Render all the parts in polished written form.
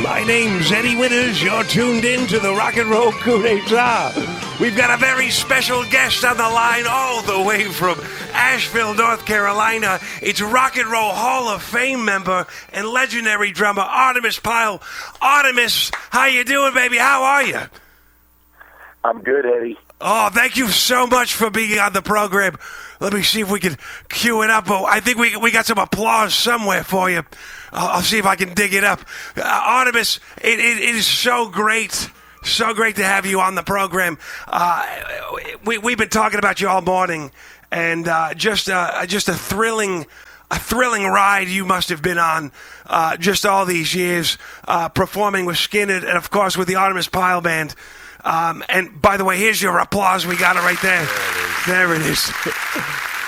My name's Eddie Winters. You're tuned in to the Rock and Roll Coup d'etat. We've got a very special guest on the line all the way from Asheville, North Carolina. It's Rock and Roll Hall of Fame member and legendary drummer Artimus Pyle. Artimus, how you doing, baby? How are you? I'm good, Eddie. Oh, thank you so much for being on the program. Let me see if we can cue it up. Oh, I think we got some applause somewhere for you. I'll see if I can dig it up. Artimus, it is so great to have you on the program. We've been talking about you all morning, and just a thrilling ride you must have been on just all these years, performing with Skynyrd and, of course, with the Artimus Pyle Band. And by the way, here's your applause. We got it right there. There it is.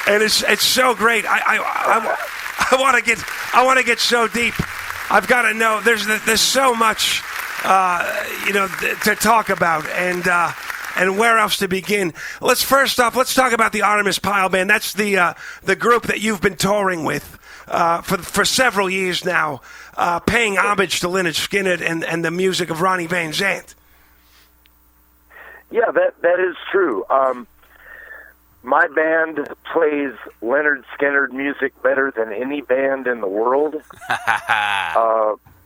And it's so great. I want to get so deep. I've got to know. There's so much to talk about, and where else to begin. Let's talk about the Artimus Pyle Band. That's the group that you've been touring with for several years now, paying homage to Lynyrd Skynyrd and the music of Ronnie Van Zant. Yeah, that is true. My band plays Lynyrd Skynyrd music better than any band in the world.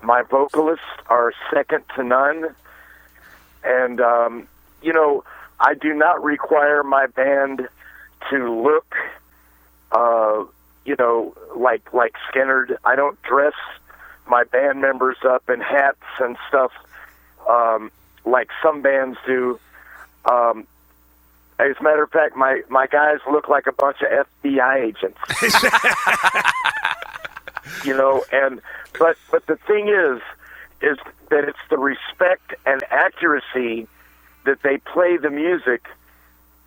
My vocalists are second to none. And, I do not require my band to look, like Skynyrd. I don't dress my band members up in hats and stuff like some bands do. As a matter of fact, my guys look like a bunch of FBI agents. But the thing is that it's the respect and accuracy that they play the music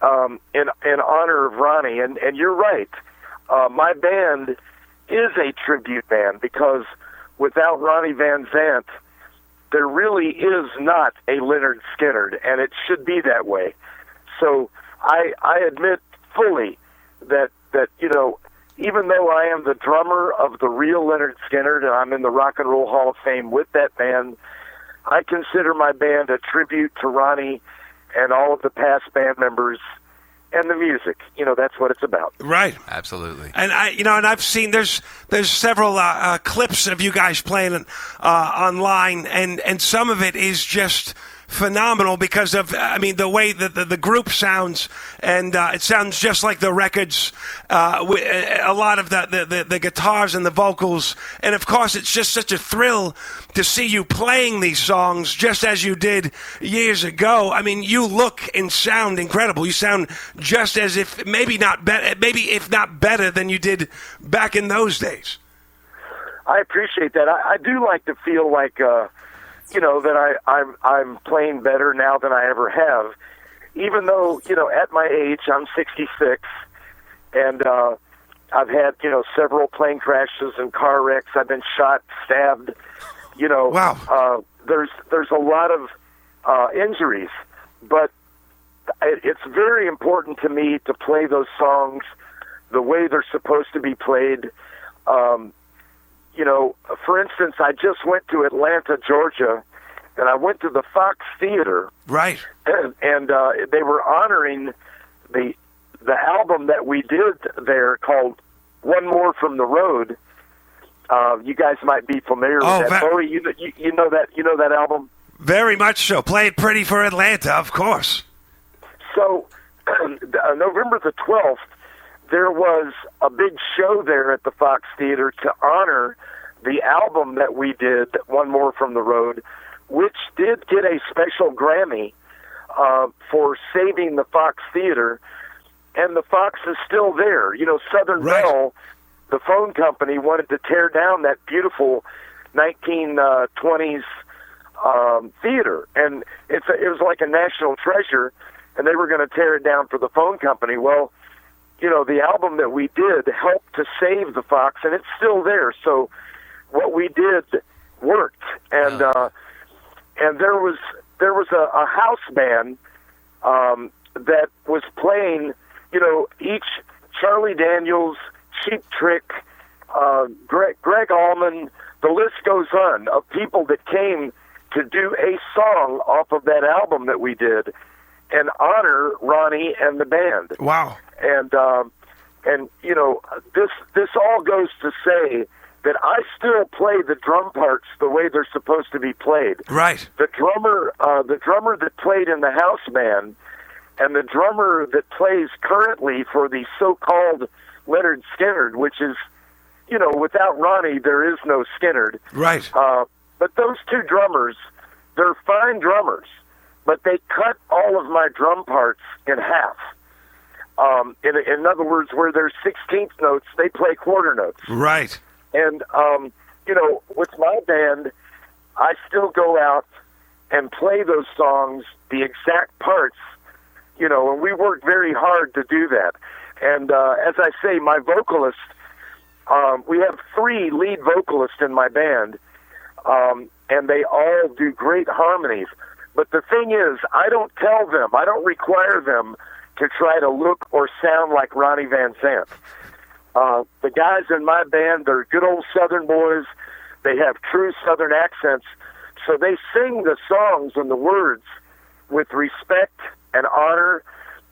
in honor of Ronnie. And you're right. My band is a tribute band because without Ronnie Van Zant, there really is not a Lynyrd Skynyrd, and it should be that way. So I admit fully that even though I am the drummer of the real Lynyrd Skynyrd and I'm in the Rock and Roll Hall of Fame with that band, I consider my band a tribute to Ronnie and all of the past band members and the music. That's what it's about. Right. Absolutely. And I've seen there's several clips of you guys playing online, and some of it is just phenomenal because of the way that the group sounds, and it sounds just like the records. A lot of the guitars and the vocals, and of course it's just such a thrill to see you playing these songs just as you did years ago. You look and sound incredible. You sound just as if maybe if not better than you did back in those days. I appreciate that. I do like to feel like that I'm playing better now than I ever have, even though at my age I'm 66, and I've had several plane crashes and car wrecks. I've been shot, stabbed. Wow. There's a lot of injuries, but it's very important to me to play those songs the way they're supposed to be played. For instance, I just went to Atlanta, Georgia, and I went to the Fox Theater. Right. And they were honoring the album that we did there called One More from the Road. You guys might be familiar with that. Bowie, you know that album? Very much so. Play it pretty for Atlanta, of course. So, November the 12th, there was a big show there at the Fox Theater to honor the album that we did, One More from the Road, which did get a special Grammy for saving the Fox Theater, and the Fox is still there. Southern Bell, the phone company, wanted to tear down that beautiful 1920s theater, and it was like a national treasure, and they were going to tear it down for the phone company. Well, the album that we did helped to save the Fox, and it's still there. So what we did worked, and there was a house band that was playing, each Charlie Daniels, Cheap Trick, Greg Allman, the list goes on of people that came to do a song off of that album that we did and honor Ronnie and the band. Wow. And you know, this all goes to say that I still play the drum parts the way they're supposed to be played. Right. The drummer that played in the house band and the drummer that plays currently for the so-called Lynyrd Skynyrd, which is, you know, without Ronnie, there is no Skynyrd. Right. But those two drummers, they're fine drummers, but they cut all of my drum parts in half. In other words, where there's 16th notes, they play quarter notes. Right. And, you know, with my band, I still go out and play those songs, the exact parts, you know, and we work very hard to do that. And as I say, my vocalist, we have 3 lead vocalists in my band, and they all do great harmonies. But the thing is, I don't tell them, I don't require them to try to look or sound like Ronnie Van Zant. The guys in my band, they're good old Southern boys. They have true Southern accents. So they sing the songs and the words with respect and honor,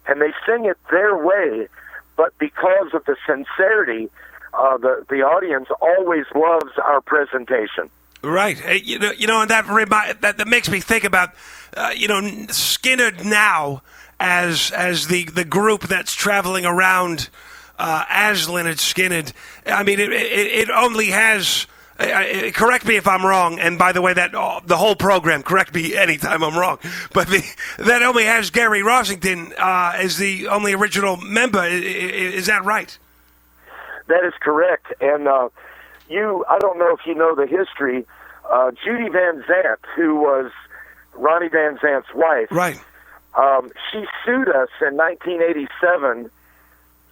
and they sing it their way. But because of the sincerity, the audience always loves our presentation. Right. You know, and that makes me think about, you know, Skynyrd now as the group that's traveling around as Lynyrd Skynyrd. I mean, it only has. Correct me if I'm wrong. And by the way, that the whole program. Correct me anytime I'm wrong. But that only has Gary Rossington as the only original member. Is that right? That is correct. And I don't know if you know the history. Judy Van Zant, who was Ronnie Van Zant's wife, right? She sued us in 1987.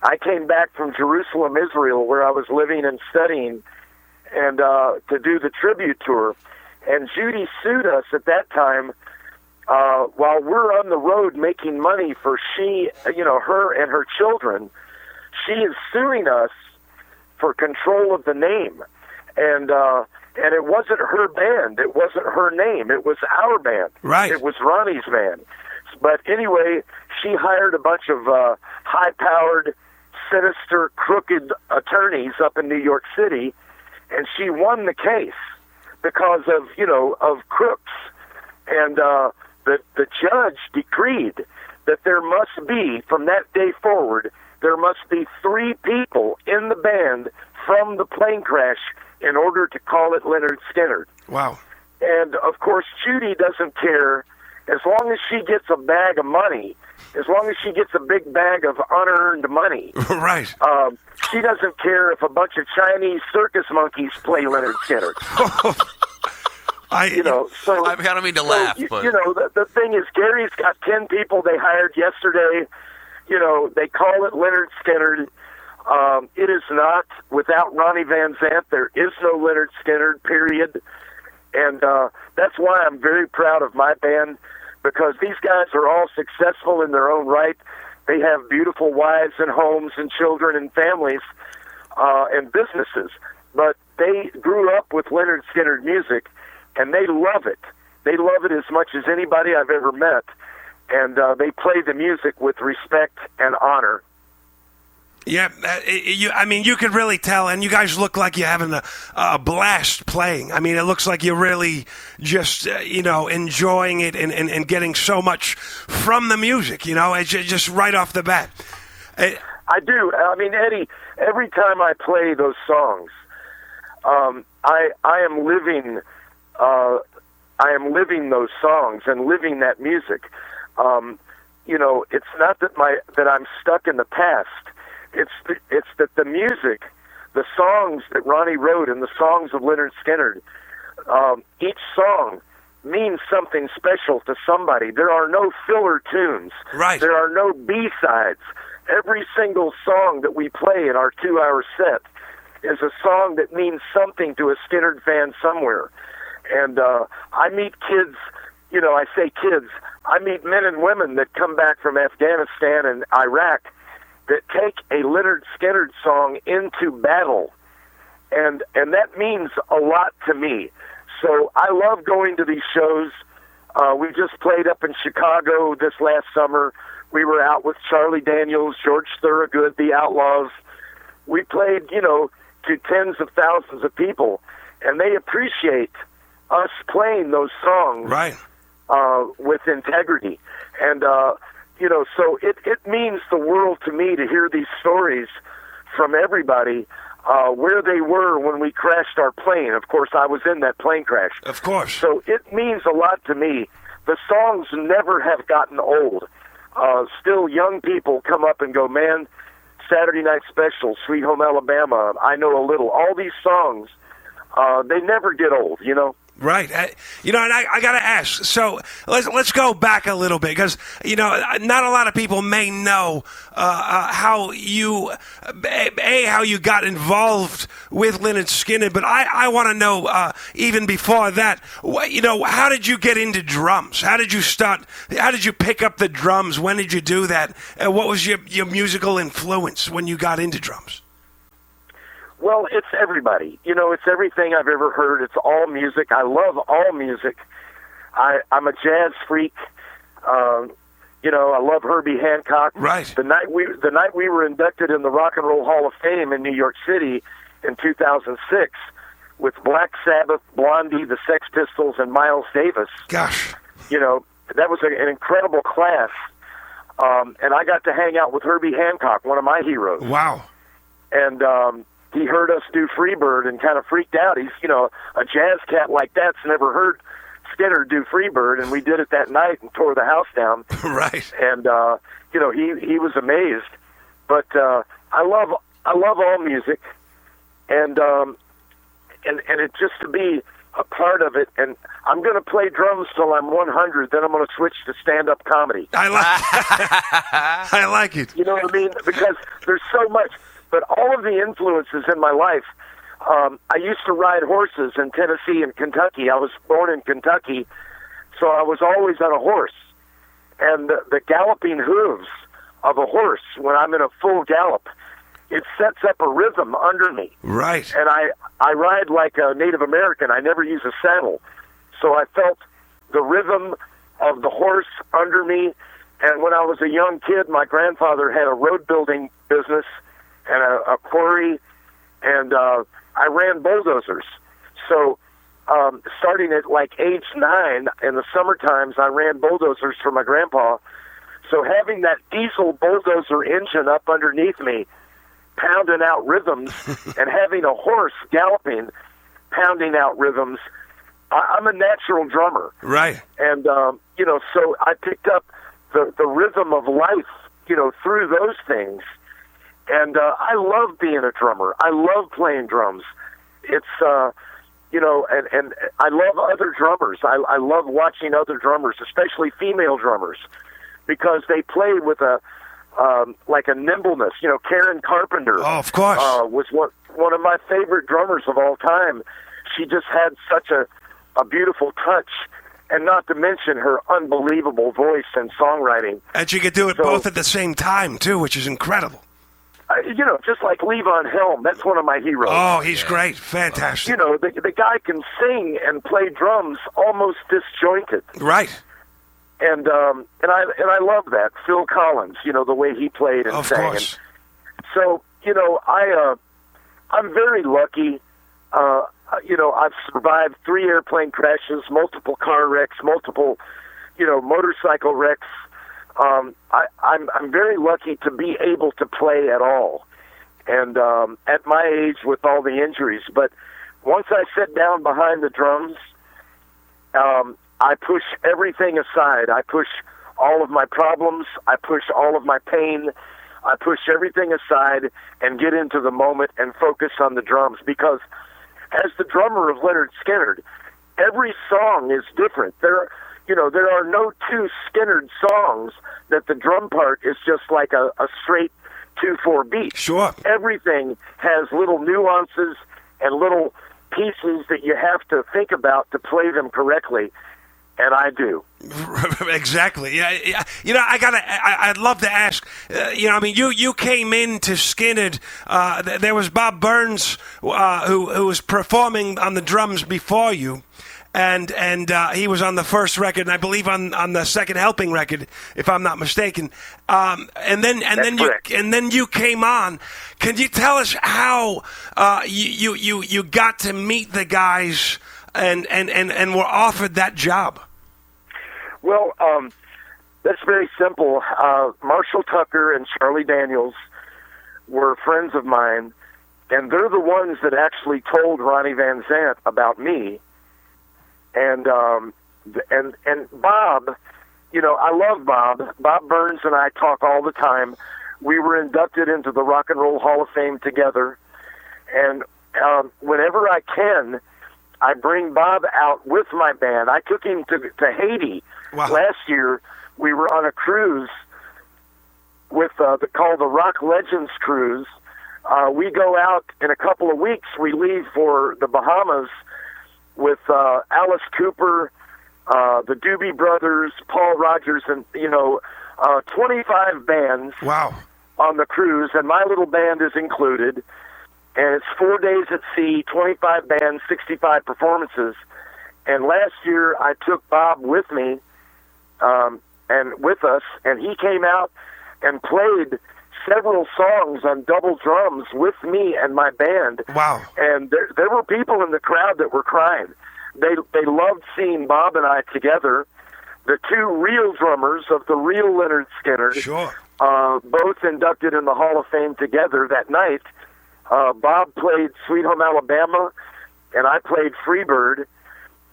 I came back from Jerusalem, Israel, where I was living and studying, and to do the tribute tour. And Judy sued us at that time while we're on the road making money for her and her children. She is suing us for control of the name, and it wasn't her band, it wasn't her name, it was our band. Right. It was Ronnie's band. But anyway, she hired a bunch of high-powered, sinister, crooked attorneys up in New York City, and she won the case because of crooks. And the judge decreed that there must be, from that day forward, there must be 3 people in the band from the plane crash in order to call it Lynyrd Skynyrd. Wow. And, of course, Judy doesn't care. As long as she gets a bag of money, as long as she gets a big bag of unearned money, right? She doesn't care if a bunch of Chinese circus monkeys play Lynyrd Skynyrd. I don't mean to laugh, but you know, the thing is, Gary's got 10 people they hired yesterday. You know, they call it Lynyrd Skynyrd. It is not without Ronnie Van Zant. There is no Lynyrd Skynyrd, period. And that's why I'm very proud of my band, because these guys are all successful in their own right. They have beautiful wives and homes and children and families and businesses. But they grew up with Lynyrd Skynyrd music, and they love it. They love it as much as anybody I've ever met. And they play the music with respect and honor. Yeah, you could really tell, and you guys look like you're having a blast playing. I mean, it looks like you're really just, enjoying it and getting so much from the music, it's just right off the bat. I do. I mean, Eddie, every time I play those songs, I am living those songs and living that music. It's not that I'm stuck in the past. It's that the music, the songs that Ronnie wrote and the songs of Lynyrd Skynyrd, each song means something special to somebody. There are no filler tunes. Right. There are no B-sides. Every single song that we play in our 2-hour set is a song that means something to a Skynyrd fan somewhere. And I meet kids, I say kids, I meet men and women that come back from Afghanistan and Iraq that take a Lynyrd Skynyrd song into battle and that means a lot to me. So I love going to these shows. We just played up in Chicago this last summer. We were out with Charlie Daniels, George Thorogood, the Outlaws. We played, to tens of thousands of people, and they appreciate us playing those songs right. With integrity. And, so it means the world to me to hear these stories from everybody, where they were when we crashed our plane. Of course, I was in that plane crash. Of course. So it means a lot to me. The songs never have gotten old. Still, young people come up and go, man, Saturday Night Special, Sweet Home Alabama, I Know a Little. All these songs, they never get old, Right. And I got to ask, so let's go back a little bit, because, not a lot of people may know how you got involved with Lynyrd Skynyrd, but I want to know, even before that, how did you get into drums? How did you start? How did you pick up the drums? When did you do that? What was your musical influence when you got into drums? Well, it's everybody. It's everything I've ever heard. It's all music. I love all music. I'm a jazz freak. I love Herbie Hancock. Right. The night we were inducted in the Rock and Roll Hall of Fame in New York City in 2006 with Black Sabbath, Blondie, the Sex Pistols, and Miles Davis. Gosh. That was an incredible class. And I got to hang out with Herbie Hancock, one of my heroes. Wow. And he heard us do Freebird and kind of freaked out. He's, a jazz cat like that's never heard Skynyrd do Freebird, and we did it that night and tore the house down. Right. And he was amazed. But I love all music, and it just to be a part of it. And I'm going to play drums till I'm 100. Then I'm going to switch to stand-up comedy. I like it. You know what I mean? Because there's so much. But all of the influences in my life, I used to ride horses in Tennessee and Kentucky. I was born in Kentucky, so I was always on a horse. And the galloping hooves of a horse, when I'm in a full gallop, it sets up a rhythm under me. Right. And I ride like a Native American. I never use a saddle. So I felt the rhythm of the horse under me. And when I was a young kid, my grandfather had a road building business and a quarry, and I ran bulldozers. So starting at like age 9, in the summer times, I ran bulldozers for my grandpa. So having that diesel bulldozer engine up underneath me, pounding out rhythms, and having a horse galloping, pounding out rhythms, I'm a natural drummer. Right. And, so I picked up the rhythm of life, through those things. And I love being a drummer. I love playing drums. It's, and I love other drummers. I love watching other drummers, especially female drummers, because they play with like a nimbleness. Karen Carpenter. Oh, of course. Was one of my favorite drummers of all time. She just had such a beautiful touch, and not to mention her unbelievable voice and songwriting. And she could do it both at the same time, too, which is incredible. Just like Levon Helm, that's one of my heroes. Oh, he's great. Fantastic. The guy can sing and play drums almost disjointed. Right. And I love that. Phil Collins, the way he played and sang. Of course. So, I'm very lucky. I've survived 3 airplane crashes, multiple car wrecks, multiple, motorcycle wrecks. I'm very lucky to be able to play at all, and at my age with all the injuries. But once I sit down behind the drums, I push everything aside. I push all of my problems. I push all of my pain. I push everything aside and get into the moment and focus on the drums. Because as the drummer of Lynyrd Skynyrd, every song is different. There are no 2 Skynyrd songs that the drum part is just like a straight 2/4 beat. Sure. Everything has little nuances and little pieces that you have to think about to play them correctly. and I do. Exactly. Yeah. I'd love to ask. You came into Skynyrd. There was Bob Burns who was performing on the drums before you, and he was on the first record, and I believe on the second helping record, if I'm not mistaken. And then you came on. Can you tell us how you got to meet the guys and were offered that job? Well, that's very simple. Marshall Tucker and Charlie Daniels were friends of mine, and they're the ones that actually told Ronnie Van Zant about me. And Bob, I love Bob. Bob Burns and I talk all the time. We were inducted into the Rock and Roll Hall of Fame together, and whenever I can, I bring Bob out with my band. I took him to Haiti. Wow. Last year. We were on a cruise with called the Rock Legends Cruise. We go out in a couple of weeks. We leave for the Bahamas with Alice Cooper, the Doobie Brothers, Paul Rogers, and 25 bands. Wow. On the cruise, and my little band is included. And it's 4 days at sea, 25 bands, 65 performances. And last year I took Bob with me, and with us, and he came out and played several songs on double drums with me and my band. Wow. And there were people in the crowd that were crying. They loved seeing Bob and I together, the two real drummers of the real Lynyrd Skynyrd. Sure. Both inducted in the Hall of Fame together that night. Bob played Sweet Home Alabama, and I played Freebird,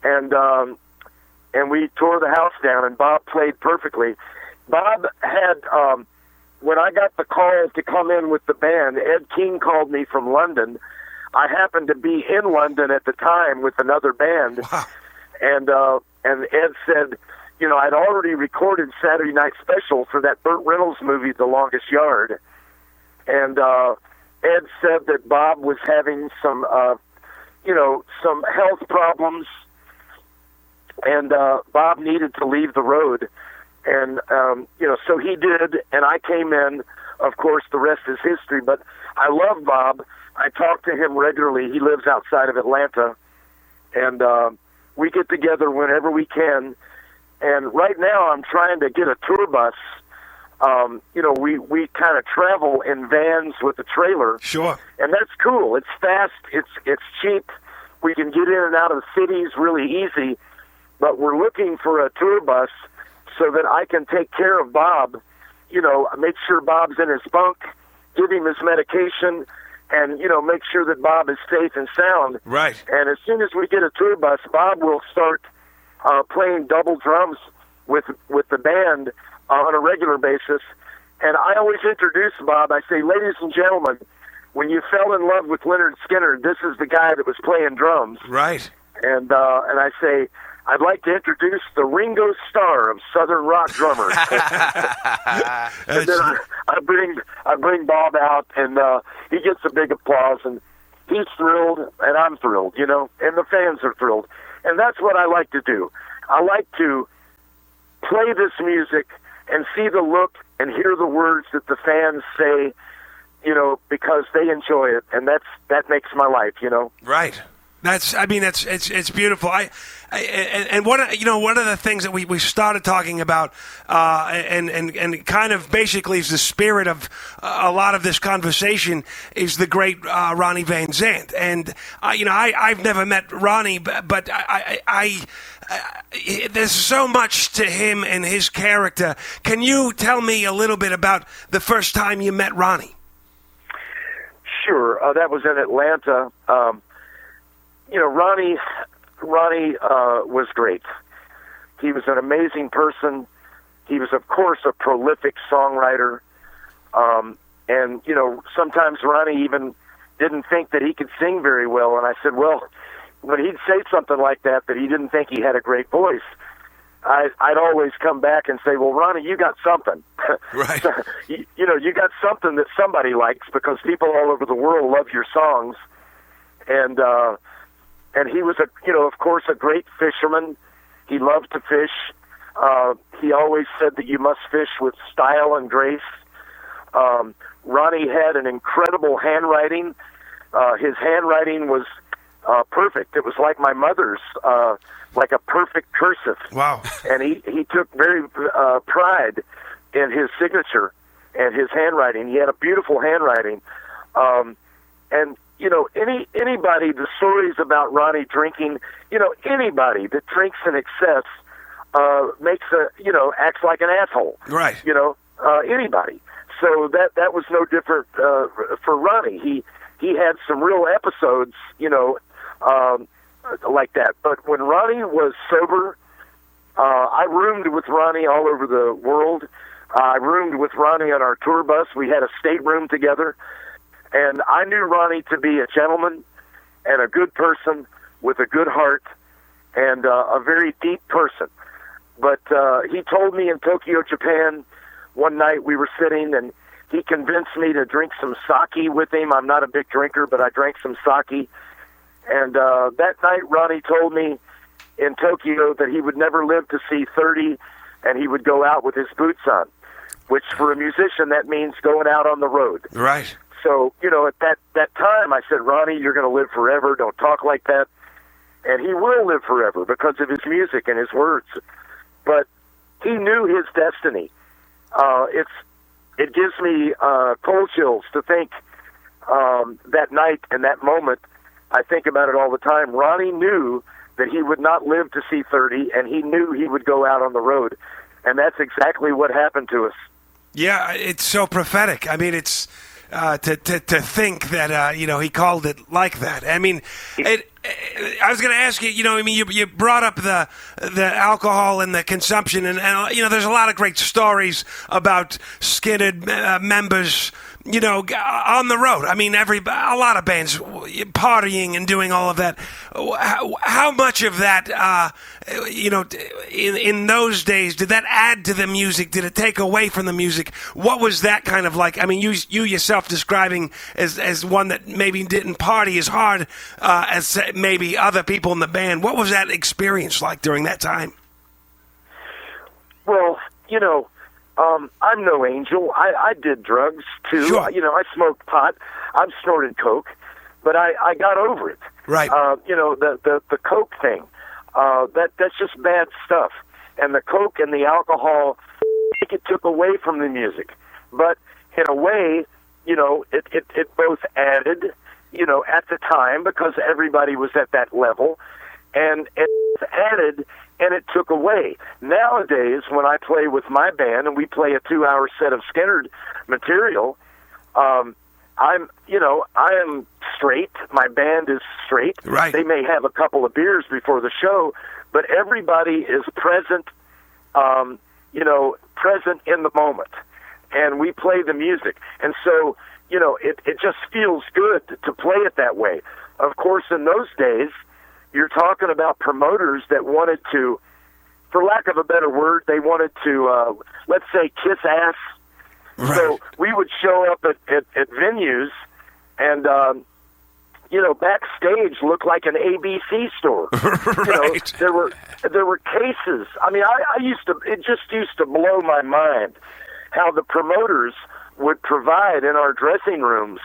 and we tore the house down, and Bob played perfectly. Bob had, when I got the call to come in with the band, Ed King called me from London. I happened to be in London at the time with another band. Wow. And Ed said, I'd already recorded Saturday Night Special for that Burt Reynolds movie, The Longest Yard. And Ed said that Bob was having some health problems, and Bob needed to leave the road. And, so he did, and I came in. Of course, the rest is history, but I love Bob. I talk to him regularly. He lives outside of Atlanta, and we get together whenever we can. And right now I'm trying to get a tour bus. We kind of travel in vans with a trailer. Sure. And that's cool. It's fast. It's cheap. We can get in and out of the cities really easy. But we're looking for a tour bus so that I can take care of Bob, make sure Bob's in his bunk, give him his medication, and, make sure that Bob is safe and sound. Right. And as soon as we get a tour bus, Bob will start playing double drums with the band on a regular basis. And I always introduce Bob. I say, ladies and gentlemen, when you fell in love with Lynyrd Skynyrd, this is the guy that was playing drums. Right. And I say, I'd like to introduce the Ringo Starr of Southern rock drummers. And then I bring Bob out, and he gets a big applause, and he's thrilled, and I'm thrilled, and the fans are thrilled. And that's what I like to do. I like to play this music and see the look and hear the words that the fans say, because they enjoy it, and that makes my life, Right. It's beautiful. And one of the things that we started talking about, and kind of basically is the spirit of a lot of this conversation, is the great Ronnie Van Zant. And I've never met Ronnie, but there's so much to him and his character. Can you tell me a little bit about the first time you met Ronnie? Sure. That was in Atlanta. Ronnie was great. He was an amazing person. He was, of course, a prolific songwriter. And sometimes Ronnie even didn't think that he could sing very well. And I said, well, when he'd say something like that he didn't think he had a great voice, I'd always come back and say, well, Ronnie, you got something. Right. You got something that somebody likes, because people all over the world love your songs. And he was of course, a great fisherman. He loved to fish. He always said that you must fish with style and grace. Ronnie had an incredible handwriting. His handwriting was perfect. It was like my mother's, like a perfect cursive. Wow. And he took very pride in his signature and his handwriting. He had a beautiful handwriting. And, you know, anybody, the stories about Ronnie drinking, you know, anybody that drinks in excess acts like an asshole. Right. You know, anybody. So that was no different for Ronnie. He had some real episodes, you know, like that. But when Ronnie was sober, I roomed with Ronnie all over the world. I roomed with Ronnie on our tour bus. We had a stateroom together. And I knew Ronnie to be a gentleman and a good person with a good heart and a very deep person. But he told me in Tokyo, Japan, one night we were sitting, and he convinced me to drink some sake with him. I'm not a big drinker, but I drank some sake. And that night, Ronnie told me in Tokyo that he would never live to see 30, and he would go out with his boots on, which for a musician, that means going out on the road. Right. So, you know, at that time, I said, Ronnie, you're going to live forever. Don't talk like that. And he will live forever because of his music and his words. But he knew his destiny. It gives me cold chills to think that night and that moment. I think about it all the time. Ronnie knew that he would not live to see 30, and he knew he would go out on the road. And that's exactly what happened to us. Yeah, it's so prophetic. I mean, it's to think that he called it like that. I mean, I was going to ask you. You know, I mean, you brought up the alcohol and the consumption, and you know, there's a lot of great stories about Skynyrd members, you know, on the road. I mean, a lot of bands partying and doing all of that. How much of that, you know, in those days, did that add to the music? Did it take away from the music? What was that kind of like? I mean, you yourself describing as one that maybe didn't party as hard as maybe other people in the band. What was that experience like during that time? Well, you know, I'm no angel. I did drugs, too. Sure. You know, I smoked pot. I've snorted coke, but I got over it. Right. You know, the coke thing, that's just bad stuff. And the coke and the alcohol, I think it took away from the music. But in a way, you know, it both added, you know, at the time, because everybody was at that level, and it added and it took away. Nowadays, when I play with my band and we play a 2-hour set of Skynyrd material, I am straight. My band is straight. Right. They may have a couple of beers before the show, but everybody is present, present in the moment. And we play the music. And so, you know, it just feels good to play it that way. Of course, in those days, you're talking about promoters that wanted to, for lack of a better word, they wanted to, let's say, kiss ass. Right. So we would show up at venues and, backstage look like an ABC store. Right. You know, there were cases. I mean, it just used to blow my mind how the promoters would provide in our dressing rooms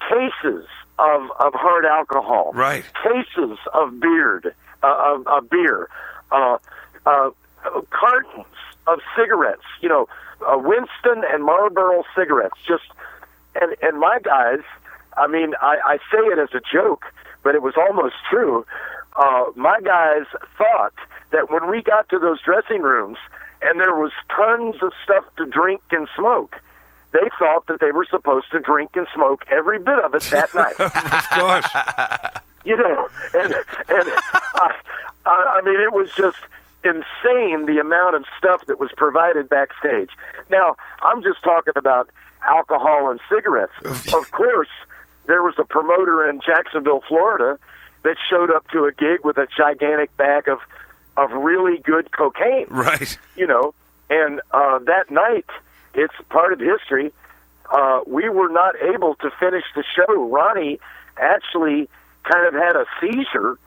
cases of hard alcohol, right? Cases of beer, cartons of cigarettes, you know, Winston and Marlboro cigarettes. And my guys, I mean, I say it as a joke, but it was almost true. My guys thought that when we got to those dressing rooms and there was tons of stuff to drink and smoke, they thought that they were supposed to drink and smoke every bit of it that night. Of course. You know, and I mean, it was just insane the amount of stuff that was provided backstage. Now, I'm just talking about alcohol and cigarettes. Of course, there was a promoter in Jacksonville, Florida, that showed up to a gig with a gigantic bag of really good cocaine. Right. You know, and that night, it's part of history. We were not able to finish the show. Ronnie actually kind of had a seizure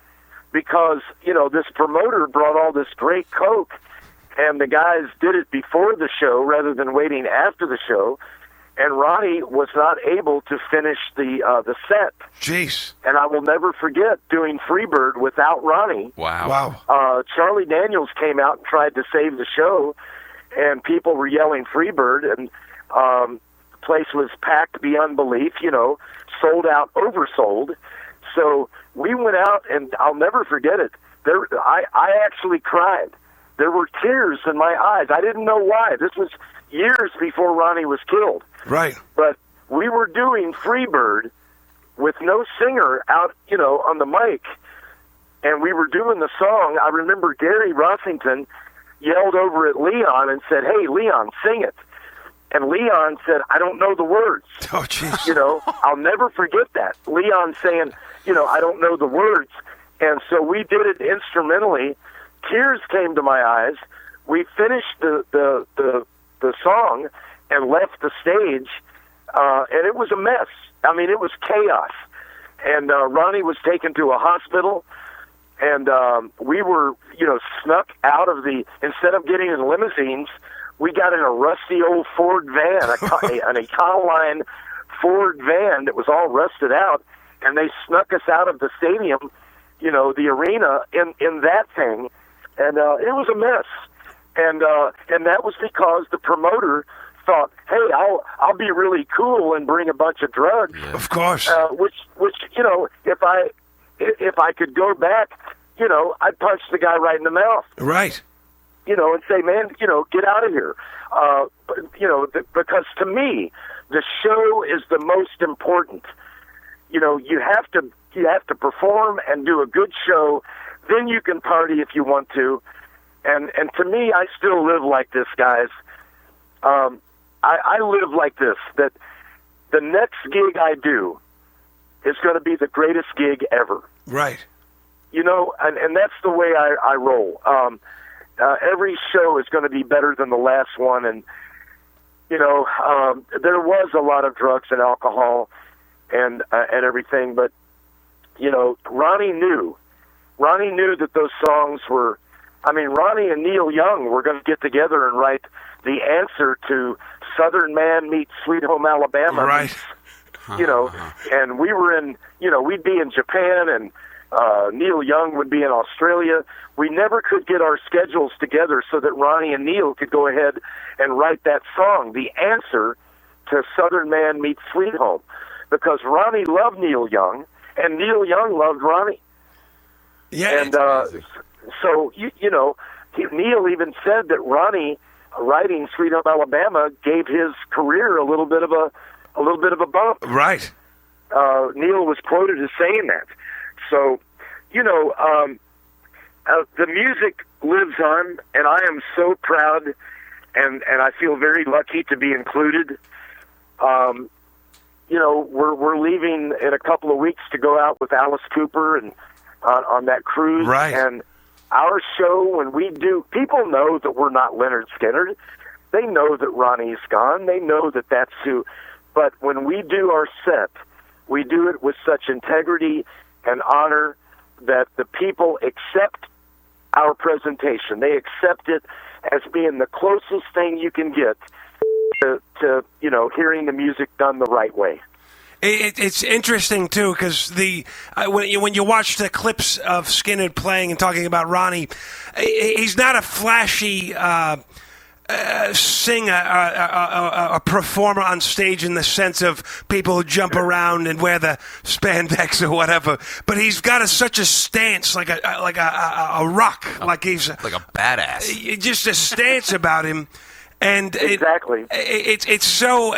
because, this promoter brought all this great coke, and the guys did it before the show rather than waiting after the show, and Ronnie was not able to finish the set. Jeez. And I will never forget doing Freebird without Ronnie. Wow. Charlie Daniels came out and tried to save the show, and people were yelling Freebird, and the place was packed beyond belief, sold out, oversold. So we went out, and I'll never forget it. I actually cried. There were tears in my eyes. I didn't know why. This was years before Ronnie was killed. Right. But we were doing Freebird with no singer out, on the mic, and we were doing the song. I remember Gary Rossington yelled over at Leon and said, "Hey, Leon, sing it." And Leon said, "I don't know the words." Oh, jeez. I'll never forget that. Leon saying, "I don't know the words." And so we did it instrumentally. Tears came to my eyes. We finished the song and left the stage, and it was a mess. I mean, it was chaos. And Ronnie was taken to a hospital, and we were, snuck out of instead of getting in limousines, we got in a rusty old Ford van, an Econoline Ford van that was all rusted out, and they snuck us out of the stadium, the arena in that thing, and it was a mess. And that was because the promoter thought, "Hey, I'll be really cool and bring a bunch of drugs." Yeah. Of course. Which if I could go back, I'd punch the guy right in the mouth. Right. And say, "Man, get out of here." Because to me, the show is the most important. You have to perform and do a good show. Then you can party if you want to. And to me, I still live like this, guys. I live like this, that the next gig I do is going to be the greatest gig ever. Right. And that's the way I roll. Every show is going to be better than the last one. And, there was a lot of drugs and alcohol and everything, but, Ronnie knew that those songs were, Ronnie and Neil Young were going to get together and write the answer to Southern Man Meets Sweet Home Alabama. Right. And we were in, we'd be in Japan, and Neil Young would be in Australia. We never could get our schedules together so that Ronnie and Neil could go ahead and write that song, the answer to Southern Man Meets Sweet Home, because Ronnie loved Neil Young, and Neil Young loved Ronnie. Yeah. And so, Neil even said that Ronnie writing Sweet Home Alabama gave his career a little bit of a bump. Right. Neil was quoted as saying that. So, the music lives on, and I am so proud, and I feel very lucky to be included. We're leaving in a couple of weeks to go out with Alice Cooper and on that cruise. Right. And our show, when we do, people know that we're not Lynyrd Skynyrd. They know that Ronnie's gone. They know that that's who. But when we do our set, we do it with such integrity and honor that the people accept our presentation. They accept it as being the closest thing you can get to hearing the music done the right way. It's interesting too, because when you watch the clips of Skynyrd playing and talking about Ronnie, he's not a flashy singer, a performer on stage in the sense of people who jump around and wear the spandex or whatever. But he's got such a stance, like a rock, like he's like a badass. Just a stance about him, and exactly. It's so.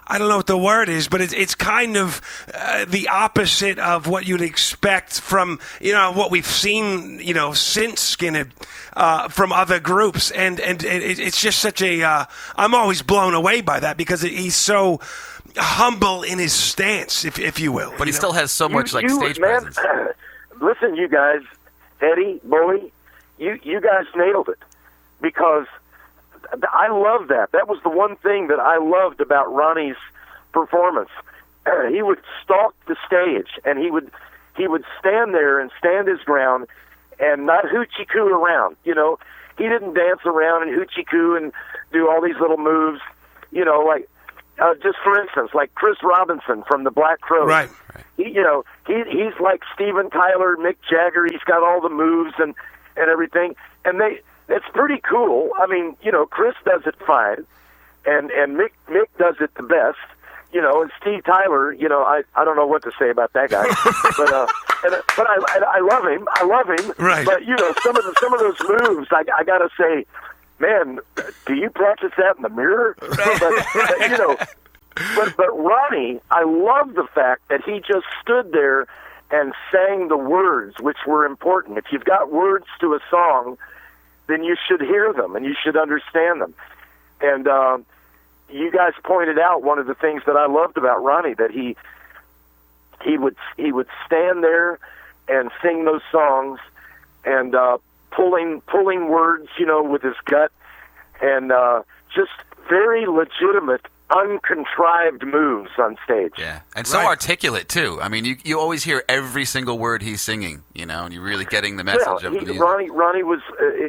I don't know what the word is, but it's kind of the opposite of what you'd expect from, what we've seen, since Skynyrd from other groups. And it's just such I'm always blown away by that because he's so humble in his stance, if you will. But he still has so much stage presence. Listen, you guys, Eddie, Bowie, you guys nailed it, because I love that. That was the one thing that I loved about Ronnie's performance. He would stalk the stage, and he would he would stand there and stand his ground and not hoochie-coo around. You know, he didn't dance around and hoochie-coo and do all these little moves, you know, like, just for instance, like Chris Robinson from the Black Crowes. Right. He's like Steven Tyler, Mick Jagger. He's got all the moves and everything. And it's pretty cool. I mean, you know, Chris does it fine, and Mick does it the best. You know, and Steve Tyler, you know, I don't know what to say about that guy, but I love him. I love him. Right. But you know, some of those moves, I gotta say, man, do you practice that in the mirror? But you know, but Ronnie, I love the fact that he just stood there and sang the words, which were important. If you've got words to a song, then you should hear them and you should understand them. And you guys pointed out one of the things that I loved about Ronnie, that he would stand there and sing those songs and pulling words, you know, with his gut, and just very legitimate, uncontrived moves on stage. Yeah, and so articulate too. I mean, you always hear every single word he's singing, you know, and you're really getting the message of the music. Ronnie was,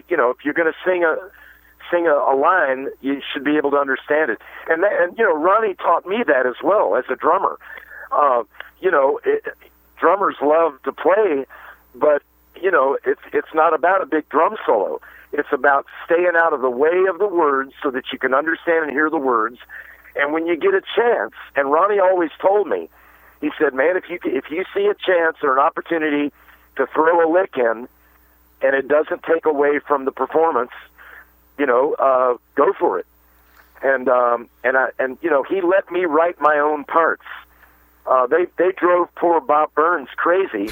you know, if you're going to sing a line, you should be able to understand it. And you know, Ronnie taught me that as well as a drummer. You know, drummers love to play, but you know, it's not about a big drum solo. It's about staying out of the way of the words so that you can understand and hear the words. And when you get a chance, and Ronnie always told me, he said, man, if you see a chance or an opportunity to throw a lick in, and it doesn't take away from the performance, you know, go for it. And you know, he let me write my own parts. They drove poor Bob Burns crazy,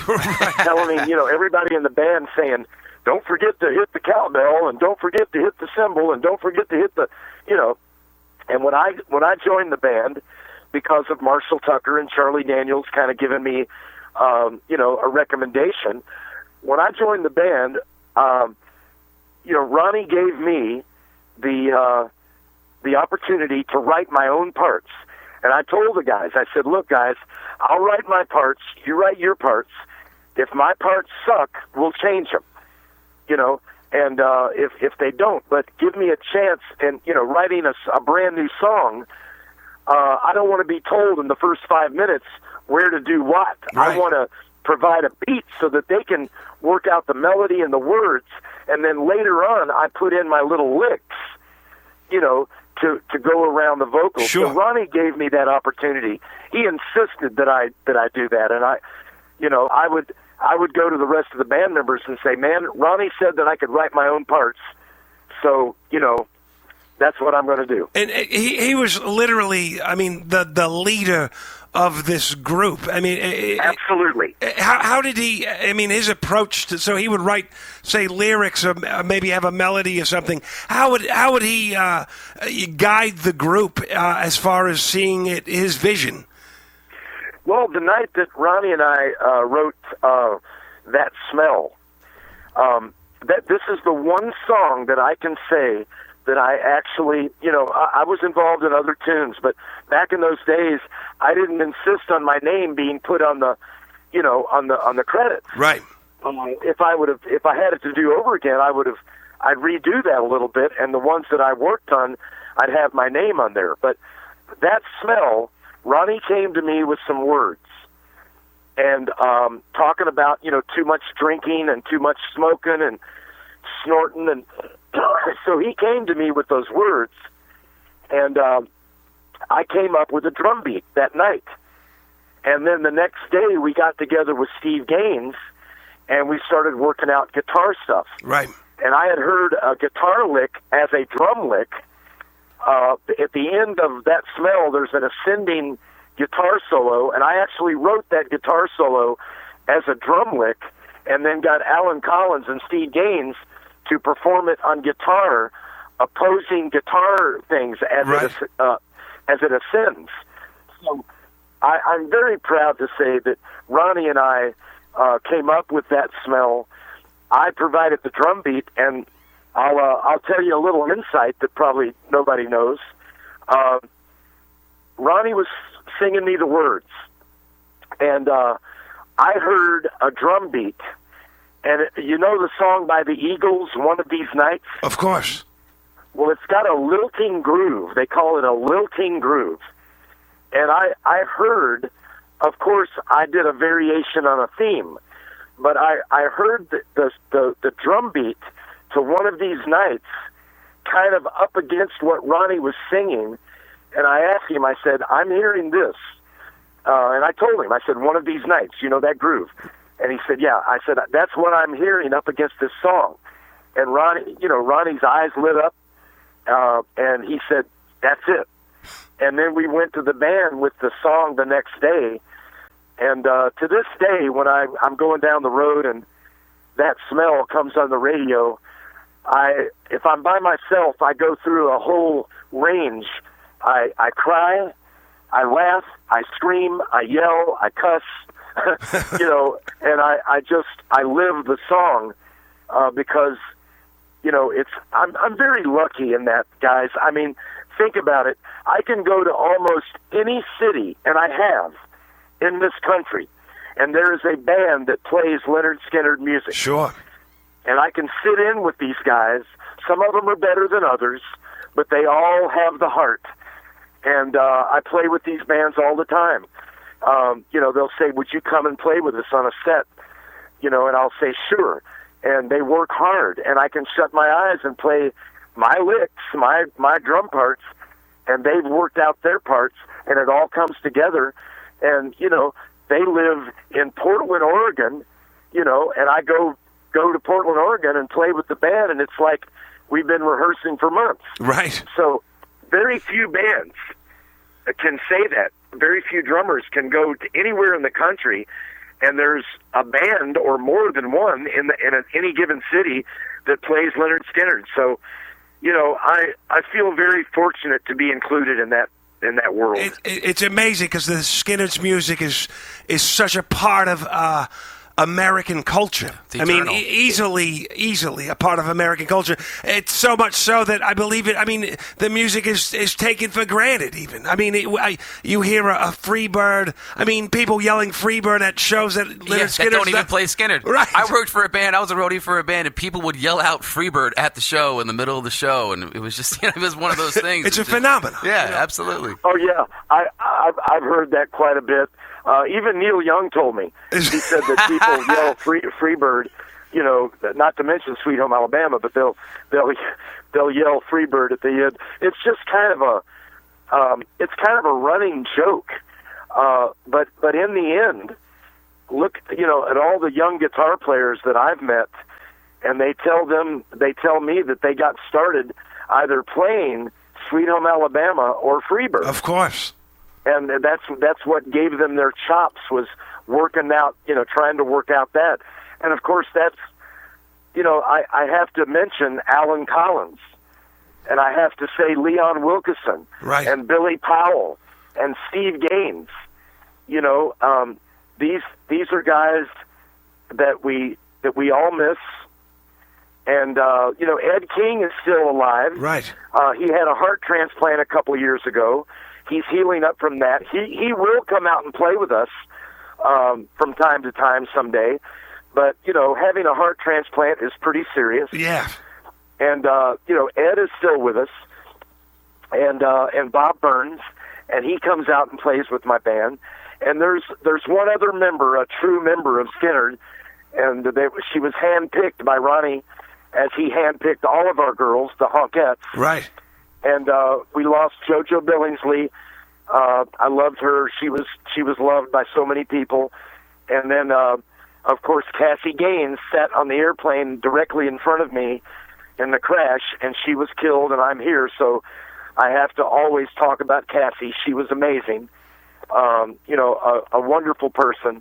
telling him, you know, everybody in the band saying, don't forget to hit the cowbell, and don't forget to hit the cymbal, and don't forget to hit the, you know. And when I joined the band, because of Marshall Tucker and Charlie Daniels kind of giving me, you know, a recommendation, when I joined the band, you know, Ronnie gave me the opportunity to write my own parts. And I told the guys, I said, look, guys, I'll write my parts, you write your parts. If my parts suck, we'll change them, you know, and if they don't, but give me a chance. And, you know, writing a brand new song, I don't want to be told in the first 5 minutes where to do what. Right. I want to provide a beat so that they can work out the melody and the words, and then later on I put in my little licks, you know, to go around the vocals. Sure. So Ronnie gave me that opportunity. He insisted that I do that, and I would go to the rest of the band members and say, man, Ronnie said that I could write my own parts, so, you know, that's what I'm going to do. And he was literally, I mean, the leader of this group. I mean, absolutely. How did he? I mean, his approach to, so he would write, say, lyrics or maybe have a melody or something. How would he guide the group as far as seeing it, his vision? Well, the night that Ronnie and I wrote That Smell, that this is the one song that I can say that I actually, you know, I was involved in other tunes, but back in those days, I didn't insist on my name being put on the, you know, on the credits. Right. If I had it to do over again, I'd redo that a little bit, and the ones that I worked on, I'd have my name on there. But That Smell, Ronnie came to me with some words, and talking about, you know, too much drinking and too much smoking and snorting, and so he came to me with those words, and I came up with a drum beat that night. And then the next day we got together with Steve Gaines, and we started working out guitar stuff. Right. And I had heard a guitar lick as a drum lick. At the end of That Smell, there's an ascending guitar solo, and I actually wrote that guitar solo as a drum lick, and then got Alan Collins and Steve Gaines to perform it on guitar, opposing guitar things as it ascends. So I'm very proud to say that Ronnie and I came up with That Smell. I provided the drum beat, and I'll tell you a little insight that probably nobody knows. Ronnie was singing me the words, and I heard a drum beat, and you know the song by the Eagles, One of These Nights? Of course. Well, it's got a lilting groove. They call it a lilting groove. And I heard, of course, I did a variation on a theme, but I heard the drum beat to One of These Nights kind of up against what Ronnie was singing, and I asked him, I said, I'm hearing this. And I told him, I said, One of These Nights, you know, that groove. And he said, yeah. I said, that's what I'm hearing up against this song. And Ronnie's eyes lit up, and he said, that's it. And then we went to the band with the song the next day. And to this day, when I'm going down the road and that smell comes on the radio, if I'm by myself, I go through a whole range. I cry, I laugh, I scream, I yell, I cuss, and I live the song because, I'm very lucky in that, guys. I mean, think about it. I can go to almost any city, and I have, in this country, and there is a band that plays Lynyrd Skynyrd music. Sure. And I can sit in with these guys. Some of them are better than others, but they all have the heart. And I play with these bands all the time. They'll say, would you come and play with us on a set? And I'll say, sure. And they work hard, and I can shut my eyes and play my licks, my drum parts, and they've worked out their parts, and it all comes together. And, they live in Portland, Oregon, and I go to Portland, Oregon and play with the band, and it's like we've been rehearsing for months. Right. So very few bands can say that. Very few drummers can go to anywhere in the country, and there's a band or more than one in any given city that plays Lynyrd Skynyrd. So, I feel very fortunate to be included in that world. It's amazing because the Skynyrd's music is such a part of American culture. I mean, easily a part of American culture. It's so much so that I believe it. I mean, the music is taken for granted even. I mean, you hear a Freebird. I mean, people yelling Freebird at shows that Lynyrd Skynyrd don't even play Skynyrd. Right. I worked for a band. I was a roadie for a band, and people would yell out Freebird at the show in the middle of the show, and it was just it was one of those things. It's a phenomenon. Yeah, absolutely. Oh yeah, I've heard that quite a bit. Even Neil Young told me. He said that people yell Freebird, not to mention Sweet Home Alabama, but they'll yell Freebird at the end. It's just kind of a running joke. But in the end, look, at all the young guitar players that I've met, and they tell me that they got started either playing Sweet Home Alabama or Freebird. Of course. And that's what gave them their chops, was working out, trying to work out that. And of course that's, I have to mention Alan Collins, and I have to say Leon Wilkeson, right, and Billy Powell, and Steve Gaines. These are guys that we all miss. And Ed King is still alive. Right. He had a heart transplant a couple of years ago. He's healing up from that. He will come out and play with us from time to time someday. But, having a heart transplant is pretty serious. Yeah. And, Ed is still with us. And Bob Burns. And he comes out and plays with my band. And there's one other member, a true member of Skynyrd. And she was handpicked by Ronnie, as he handpicked all of our girls, the Honkettes. Right. And we lost JoJo Billingsley. I loved her. She was loved by so many people. And then, of course, Cassie Gaines sat on the airplane directly in front of me in the crash, and she was killed, and I'm here. So I have to always talk about Cassie. She was amazing. A wonderful person.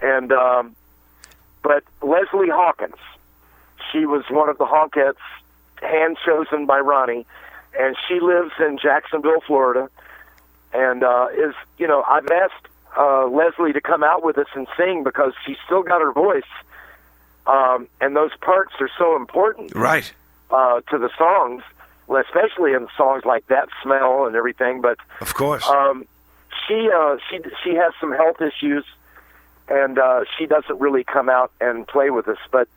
And but Leslie Hawkins, she was one of the Honkettes, hand-chosen by Ronnie, and she lives in Jacksonville, Florida, and I've asked Leslie to come out with us and sing because she's still got her voice, and those parts are so important, right, to the songs, especially in songs like That Smell and everything. But of course, she has some health issues, and she doesn't really come out and play with us. But,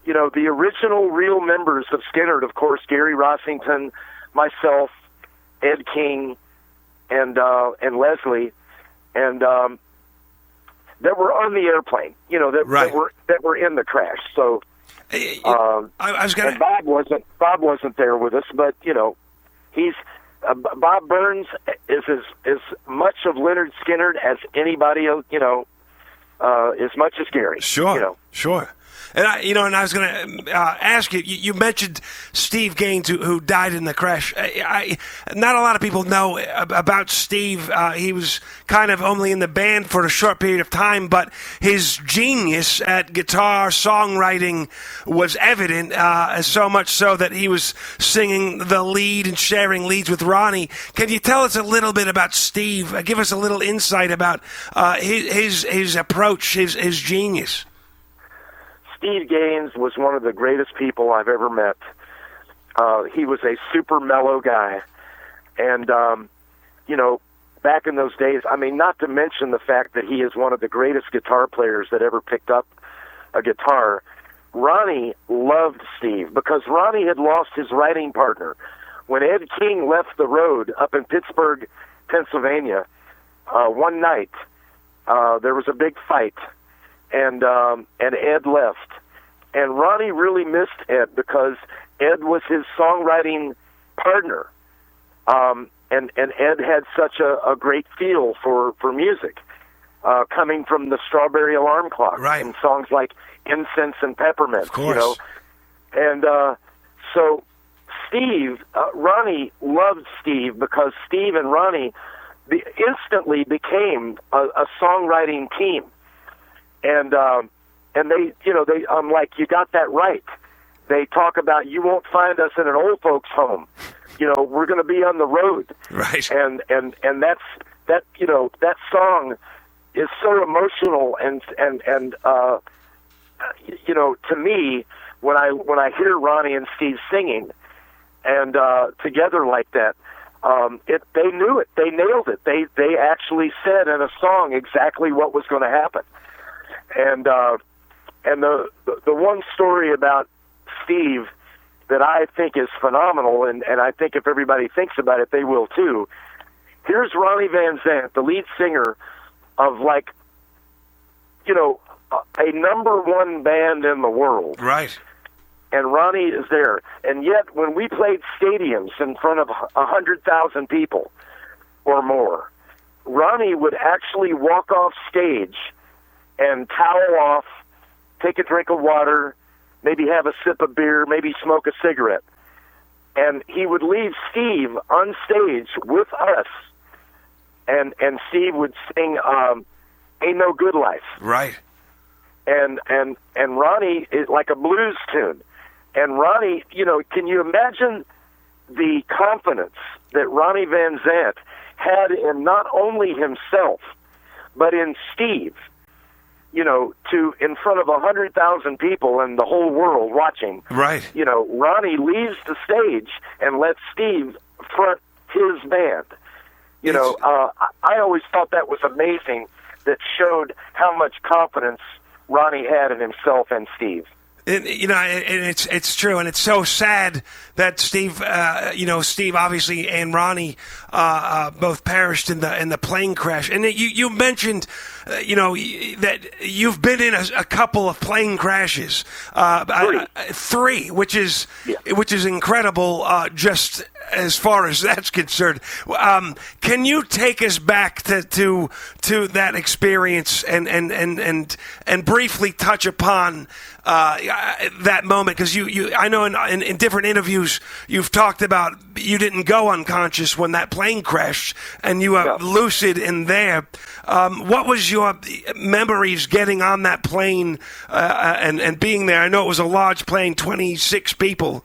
you know, the original real members of Skynyrd, of course, Gary Rossington, myself, Ed King, and Leslie, and that were on the airplane, you know, that were in the crash. So I was gonna. And Bob wasn't there with us, but you know, he's Bob Burns is as much of Lynyrd Skynyrd as anybody else, you know, as much as Gary. Sure, you know. Sure. And I was going to ask you. You mentioned Steve Gaines, who died in the crash. Not a lot of people know about Steve. He was kind of only in the band for a short period of time, but his genius at guitar songwriting was evident. So much so that he was singing the lead and sharing leads with Ronnie. Can you tell us a little bit about Steve? Give us a little insight about his approach, his genius. Steve Gaines was one of the greatest people I've ever met. He was a super mellow guy. And, you know, back in those days, I mean, not to mention the fact that he is one of the greatest guitar players that ever picked up a guitar. Ronnie loved Steve because Ronnie had lost his writing partner. When Ed King left the road up in Pittsburgh, Pennsylvania, one night, there was a big fight. And Ed left. And Ronnie really missed Ed because Ed was his songwriting partner. And Ed had such a great feel for music, coming from the Strawberry Alarm Clock and songs like Incense and Peppermint, of course. You know. And so Steve, Ronnie loved Steve because Steve and Ronnie instantly became a songwriting team. And they, you know, I'm like, you got that right. They talk about, you won't find us in an old folks home. You know, we're going to be on the road. Right. And that, you know, that song is so emotional and you know, to me, when I hear Ronnie and Steve singing and together like that, they knew it. They nailed it. They actually said in a song exactly what was going to happen. And the one story about Steve that I think is phenomenal, and I think if everybody thinks about it, they will too. Here's Ronnie Van Zant, the lead singer of, like, you know, a number one band in the world. Right. And Ronnie is there. And yet, when we played stadiums in front of 100,000 people or more, Ronnie would actually walk off stage and towel off, take a drink of water, maybe have a sip of beer, maybe smoke a cigarette. And he would leave Steve on stage with us, and Steve would sing Ain't No Good Life. Right. And Ronnie is like a blues tune. And Ronnie, you know, can you imagine the confidence that Ronnie Van Zant had in not only himself, but in Steve? You know, in front of 100,000 people and the whole world watching. Right. You know, Ronnie leaves the stage and lets Steve front his band. You know, I always thought that was amazing. That showed how much confidence Ronnie had in himself and Steve. You know, it's true, and it's so sad that Steve, you know, Steve obviously and Ronnie both perished in the plane crash. And you mentioned, you know, that you've been in a couple of plane crashes, three, which is incredible, just as far as that's concerned. Can you take us back to that experience and briefly touch upon that moment? Because I know in different interviews you've talked about you didn't go unconscious when that plane crashed, and you were lucid in there. What was your memories getting on that plane and being there? I know it was a large plane, 26 people.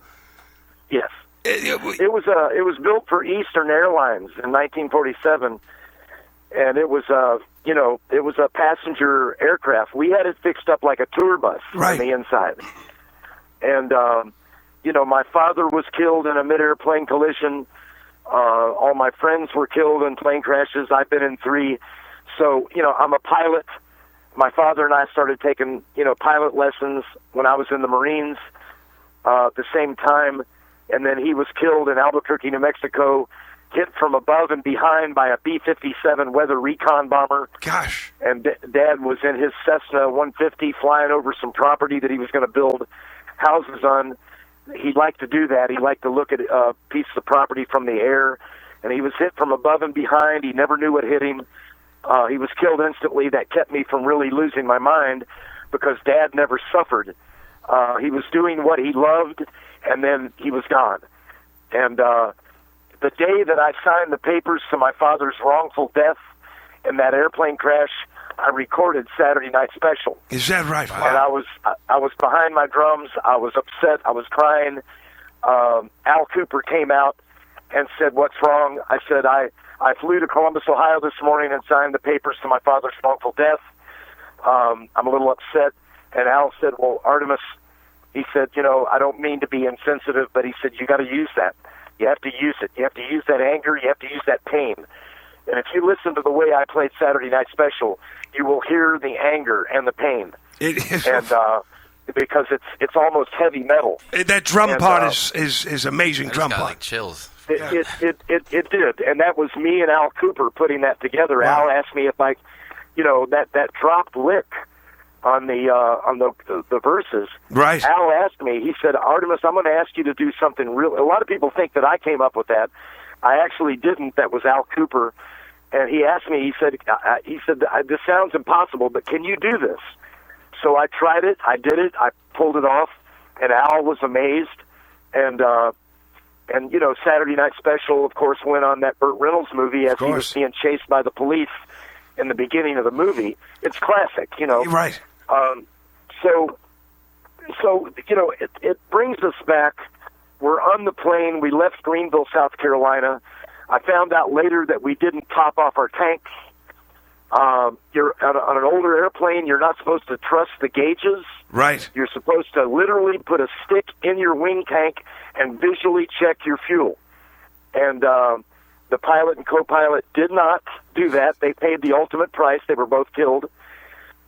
Yes. It was built for Eastern Airlines in 1947, and it was a passenger aircraft. We had it fixed up like a tour bus on the inside, and you know, my father was killed in a mid-airplane collision. All my friends were killed in plane crashes. I've been in 3, so you know, I'm a pilot. my father and I started taking, pilot lessons when I was in the Marines at the same time, and then he was killed in Albuquerque, New Mexico, hit from above and behind by a B-57 weather recon bomber. Gosh. And Dad was in his Cessna 150 flying over some property that he was going to build houses on. He liked to do that. He liked to look at pieces of property from the air, and he was hit from above and behind. He never knew what hit him. He was killed instantly. That kept me from really losing my mind because Dad never suffered. He was doing what he loved, and then he was gone. And the day that I signed the papers to my father's wrongful death in that airplane crash, I recorded Saturday Night Special. Is that right? Wow. And I was behind my drums. I was upset. I was crying. Al Cooper came out and said, "What's wrong?" I said, I flew to Columbus, Ohio this morning and signed the papers to my father's wrongful death. I'm a little upset. And Al said, "Well, Artimus," he said, "I don't mean to be insensitive, but he said, you got to use that. You have to use it. You have to use that anger. You have to use that pain. And if you listen to the way I played Saturday Night Special, you will hear the anger and the pain." It is. And because it's almost heavy metal. That drum part is amazing. Drum got, part. like, chills. It did, and that was me and Al Cooper putting that together. Wow. Al asked me if that dropped lick on the verses. Right. Al asked me. He said, "Artimus, I'm going to ask you to do something real." A lot of people think that I came up with that. I actually didn't. That was Al Cooper, and he asked me. He said, "This sounds impossible, but can you do this?" So I tried it. I did it. I pulled it off, and Al was amazed. And Saturday Night Special, of course, went on that Burt Reynolds movie as he was being chased by the police in the beginning of the movie. It's classic, Right. So it brings us back. We're on the plane. We left Greenville, South Carolina. I found out later that we didn't top off our tanks. You're on an older airplane. You're not supposed to trust the gauges. Right. You're supposed to literally put a stick in your wing tank and visually check your fuel. And the pilot and co-pilot did not do that. They paid the ultimate price. They were both killed.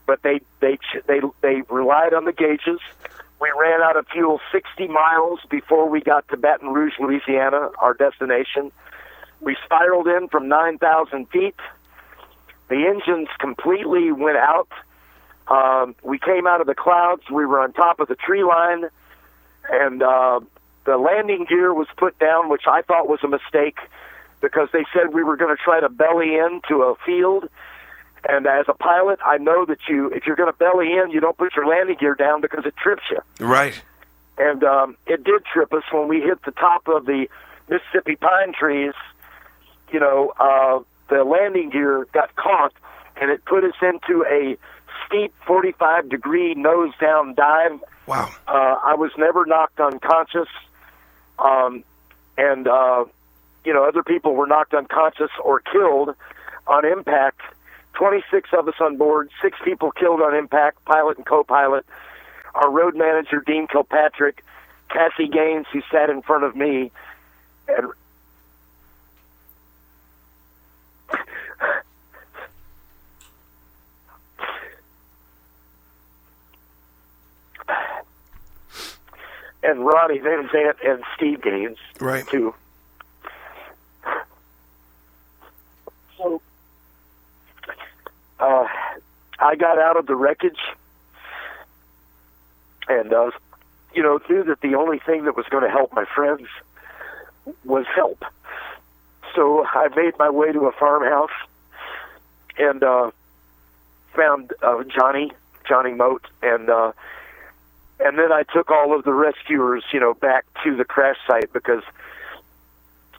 But they relied on the gauges. We ran out of fuel 60 miles before we got to Baton Rouge, Louisiana, our destination. We spiraled in from 9,000 feet. The engines completely went out. We came out of the clouds. We were on top of the tree line, and the landing gear was put down, which I thought was a mistake because they said we were going to try to belly into a field. And as a pilot, I know that if you're going to belly in, you don't put your landing gear down because it trips you. Right. And it did trip us when we hit the top of the Mississippi pine trees. The landing gear got caught, and it put us into a steep 45-degree nose-down dive. Wow. I was never knocked unconscious, and other people were knocked unconscious or killed on impact. 26 of us on board, 6 people killed on impact, pilot and co-pilot. Our road manager, Dean Kilpatrick, Cassie Gaines, who sat in front of me, and Ronnie Van Zant and Steve Gaines, right, too. So I got out of the wreckage and knew that the only thing that was going to help my friends was help. So I made my way to a farmhouse and found Johnny Moat, and then I took all of the rescuers, back to the crash site because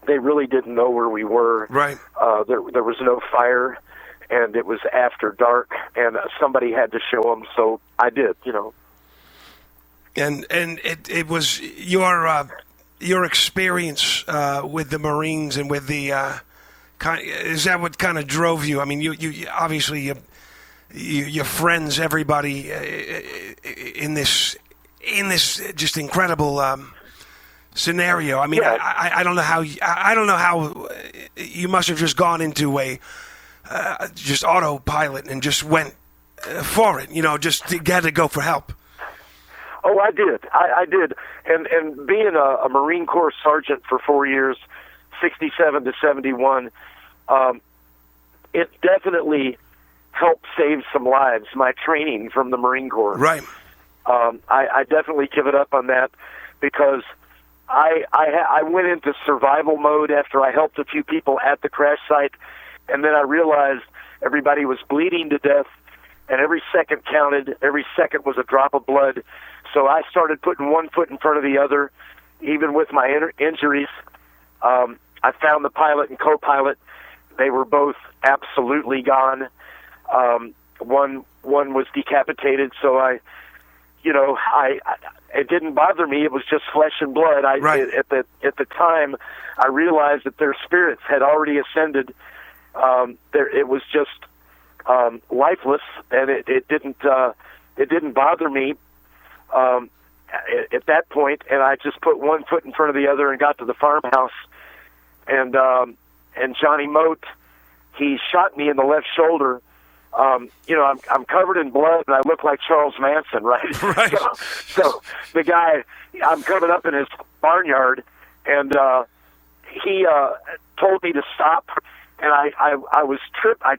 they really didn't know where we were. Right. There was no fire, and it was after dark, and somebody had to show them, so I did, And it was your experience with the Marines and with the is that what kind of drove you? I mean, you obviously your friends, everybody in this just incredible scenario. I mean, yeah. I don't know how you must have just gone into a just autopilot and just went for it? Just had to go for help. Oh, I did. I did. And being a Marine Corps sergeant for 4 years, 67 to 71, it definitely helped save some lives, my training from the Marine Corps. Right. I definitely give it up on that because I went into survival mode after I helped a few people at the crash site, and then I realized everybody was bleeding to death, and every second counted. Every second was a drop of blood. So I started putting one foot in front of the other, even with my injuries. I found the pilot and co-pilot. They were both absolutely gone. One was decapitated, so it didn't bother me. It was just flesh and blood. Right. At the time, I realized that their spirits had already ascended. It was just lifeless, and it didn't bother me at that point. And I just put one foot in front of the other and got to the farmhouse. And Johnny Mote, he shot me in the left shoulder. I'm covered in blood and I look like Charles Manson, right? Right. So the guy, I'm coming up in his barnyard, and he told me to stop, and I was tripped. I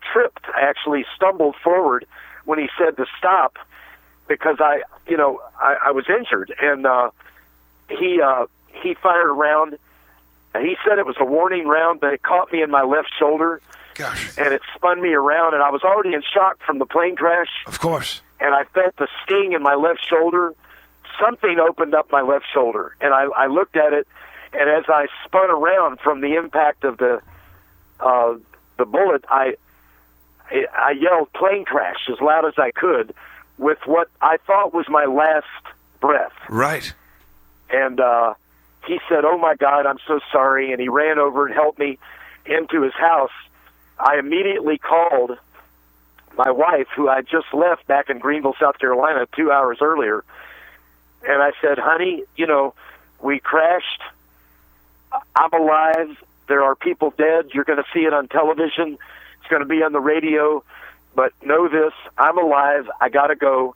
actually stumbled forward when he said to stop because I was injured, and he fired a round. He said it was a warning round, but it caught me in my left shoulder. Gosh. And it spun me around, and I was already in shock from the plane crash. Of course. And I felt the sting in my left shoulder. Something opened up my left shoulder, and I looked at it, and as I spun around from the impact of the bullet, I yelled plane crash as loud as I could with what I thought was my last breath. Right. And he said, "Oh, my God, I'm so sorry," and he ran over and helped me into his house. I immediately called my wife, who I just left back in Greenville, South Carolina, 2 hours earlier, and I said, "Honey, we crashed. I'm alive. There are people dead. You're going to see it on television. It's going to be on the radio, but know this, I'm alive. I got to go."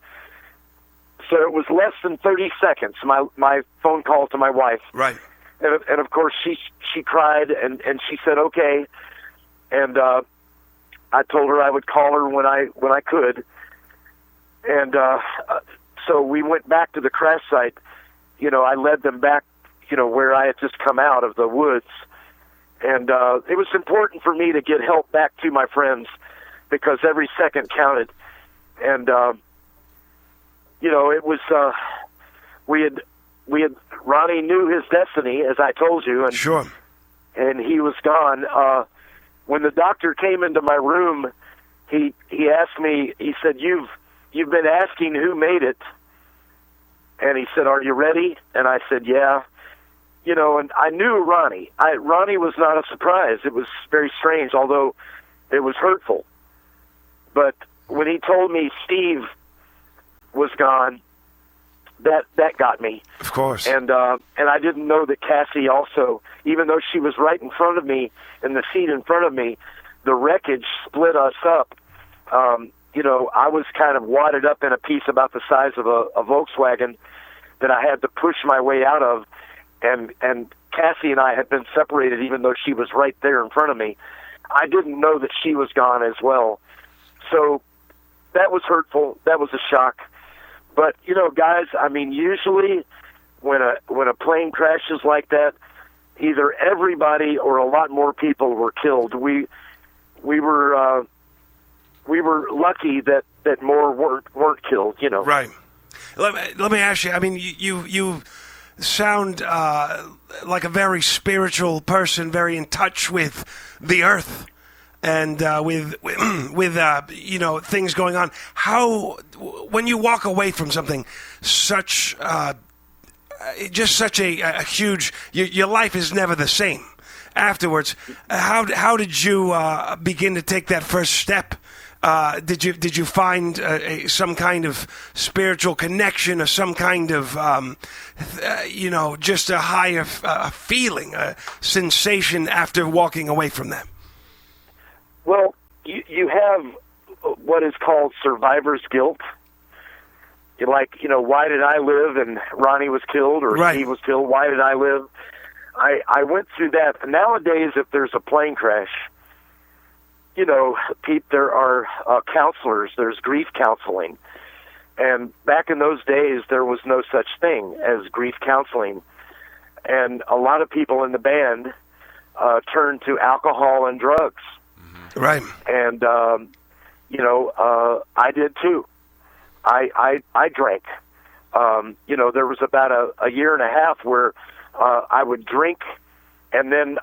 So it was less than 30 seconds, my phone call to my wife. Right. And of course, she cried, and she said, "Okay." And I told her I would call her when I could. And so we went back to the crash site. I led them back, where I had just come out of the woods. And it was important for me to get help back to my friends because every second counted. And it was we had Ronnie knew his destiny, as I told you, and sure. And he was gone. When the doctor came into my room, he asked me. He said, "You've been asking who made it," and he said, "Are you ready?" And I said, "Yeah." And I knew Ronnie. Ronnie was not a surprise. It was very strange, although it was hurtful. But when he told me Steve was gone, that got me. Of course. And I didn't know that Cassie also, even though she was right in front of me, in the seat in front of me, the wreckage split us up. I was kind of wadded up in a piece about the size of a Volkswagen that I had to push my way out of. And Cassie and I had been separated even though she was right there in front of me. I didn't know that she was gone as well. So that was hurtful. That was a shock. But, guys, usually when a plane crashes like that, either everybody or a lot more people were killed. We were lucky that more weren't killed, Right. Let me ask you, you sound like a very spiritual person, very in touch with the earth. And with things going on, how when you walk away from something such a huge, your life is never the same afterwards. How did you begin to take that first step? Did you find some kind of spiritual connection or some kind of just a higher feeling, a sensation after walking away from them? Well, you have what is called survivor's guilt. Like, why did I live and Ronnie was killed or Right. Steve was killed? Why did I live? I went through that. Nowadays, if there's a plane crash, Pete, there are counselors. There's grief counseling. And back in those days, there was no such thing as grief counseling. And a lot of people in the band turned to alcohol and drugs. Right. And, I did too. I drank. There was about a year and a half where I would drink, and then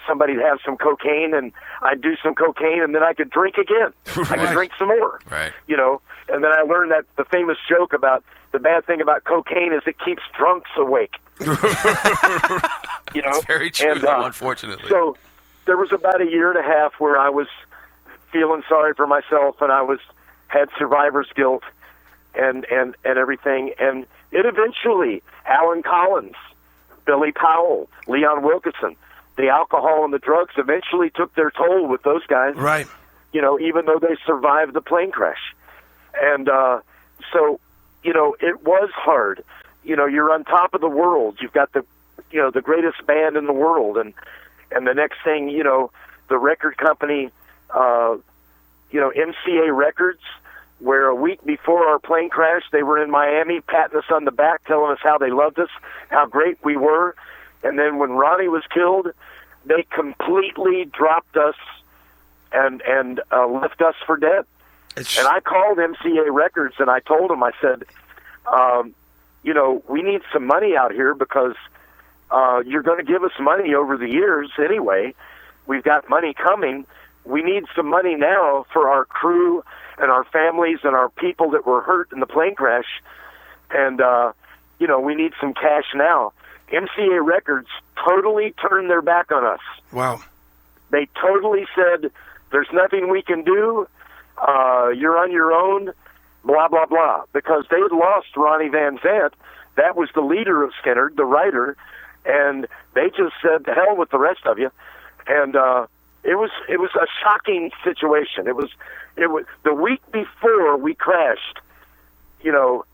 somebody'd have some cocaine, and I'd do some cocaine, and then I could drink again. I could drink some more. Right. And then I learned that the famous joke about the bad thing about cocaine is it keeps drunks awake. It's very true, and, unfortunately. So there was about a year and a half where I was feeling sorry for myself, and I had survivor's guilt and everything. And it eventually, Alan Collins, Billy Powell, Leon Wilkeson, the alcohol and the drugs eventually took their toll with those guys. Right. Even though they survived the plane crash. And so, it was hard. You're on top of the world. You've got the greatest band in the world. And the next thing, the record company, MCA Records, where a week before our plane crash, they were in Miami patting us on the back, telling us how they loved us, how great we were. And then when Ronnie was killed, they completely dropped us and left us for dead. And I called MCA Records and I told them, I said, we need some money out here because you're going to give us money over the years anyway. We've got money coming. We need some money now for our crew and our families and our people that were hurt in the plane crash. And, we need some cash now. MCA Records totally turned their back on us. Wow. They totally said, there's nothing we can do. You're on your own, blah, blah, blah. Because they had lost Ronnie Van Zant. That was the leader of Skynyrd, the writer. And they just said, to hell with the rest of you. And it was a shocking situation. It was the week before we crashed.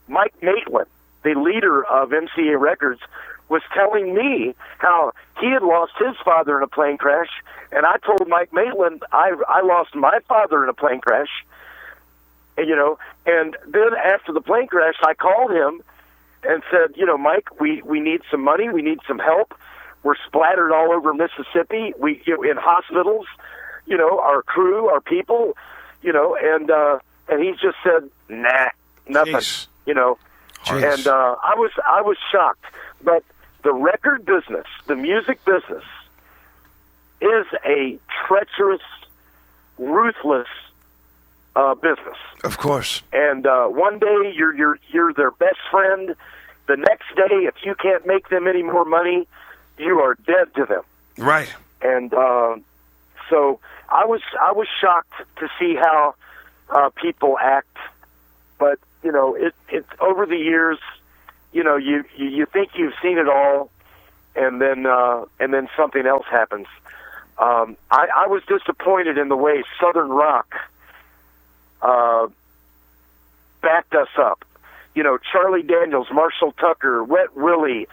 Mike Maitland, the leader of MCA Records, was telling me how he had lost his father in a plane crash, and I told Mike Maitland I lost my father in a plane crash. And then after the plane crash, I called him and said, Mike, we need some money, we need some help. We're splattered all over Mississippi. We in hospitals, our crew, our people, and he just said, nah, nothing, Jeez. And I was shocked. But the record business, the music business, is a treacherous, ruthless business. Of course. And one day you're their best friend. The next day, if you can't make them any more money, you are dead to them. Right. And so I was shocked to see how people act. But it over the years, you think you've seen it all, and then something else happens. I was disappointed in the way Southern rock backed us up. Charlie Daniels, Marshall Tucker, Wet Willie,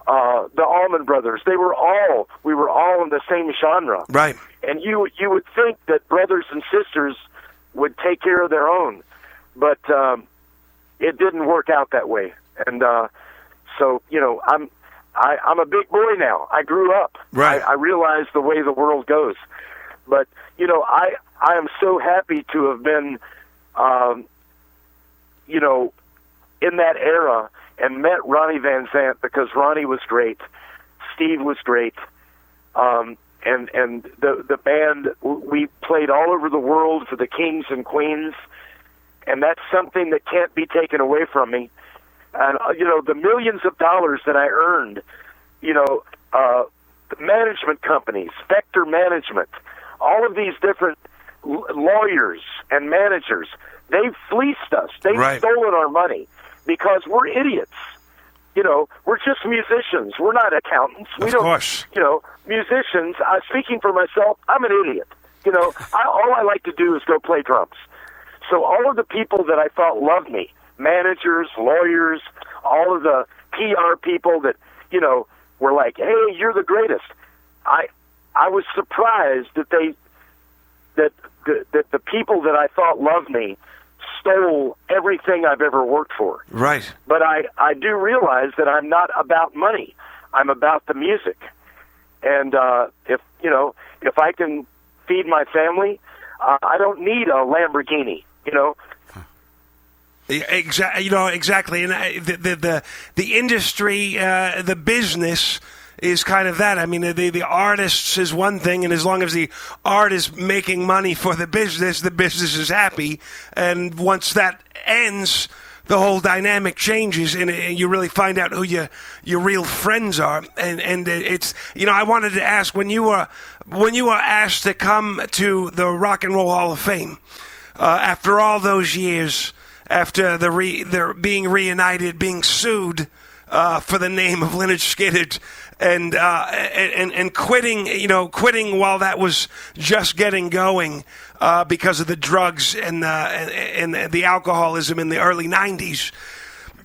the Allman Brothers. We were all in the same genre. Right. And you would think that brothers and sisters would take care of their own, but it didn't work out that way. And so I'm a big boy now. I grew up. Right. I realize the way the world goes. But I am so happy to have been in that era and met Ronnie Van Zant, because Ronnie was great, Steve was great, and the band, we played all over the world for the kings and queens, and that's something that can't be taken away from me. And the millions of dollars that I earned, the management companies, Spectre Management, all of these different lawyers and managers, they've fleeced us. They've Right. stolen our money because we're idiots. We're just musicians. We're not accountants. We Of don't, course. musicians, speaking for myself, I'm an idiot. All I like to do is go play drums. So all of the people that I thought loved me, managers, lawyers, all of the PR people that, you know, were like, hey, you're the greatest. I was surprised that that the people that I thought loved me stole everything I've ever worked for. Right. But I do realize that I'm not about money. I'm about the music. And if I can feed my family, I don't need a Lamborghini, you know. Exactly. And the industry, the business is kind of that. I mean, the artists is one thing, and as long as the art is making money for the business is happy. And once that ends, the whole dynamic changes, and you really find out who your real friends are. And it's, you know, I wanted to ask, when you were asked to come to the Rock and Roll Hall of Fame, after all those years, after they're being reunited, being sued for the name of Lynyrd Skynyrd, and quitting while that was just getting going because of the drugs and the alcoholism in the early 90s.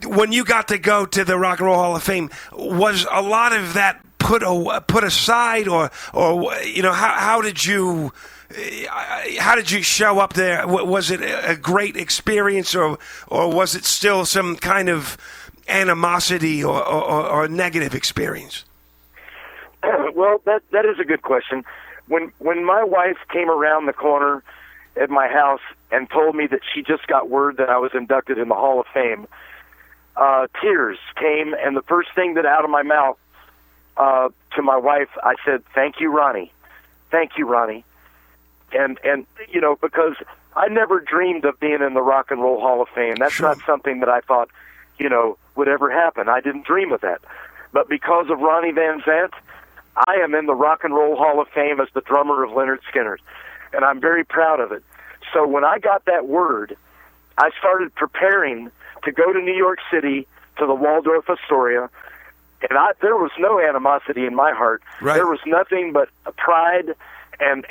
When you got to go to the Rock and Roll Hall of Fame, was a lot of that put aside, or you know, how did you show up there? Was it a great experience, or was it still some kind of animosity or negative experience? Well, that is a good question. When my wife came around the corner at my house and told me that she just got word that I was inducted in the Hall of Fame, tears came, and the first thing that out of my mouth to my wife, I said, "Thank you, Ronnie. Thank you, Ronnie." And you know, because I never dreamed of being in the Rock and Roll Hall of Fame. That's Sure. not something that I thought, you know, would ever happen. I didn't dream of that. But because of Ronnie Van Zant, I am in the Rock and Roll Hall of Fame as the drummer of Lynyrd Skynyrd, and I'm very proud of it. So when I got that word, I started preparing to go to New York City to the Waldorf Astoria, and there was no animosity in my heart. Right. There was nothing but pride and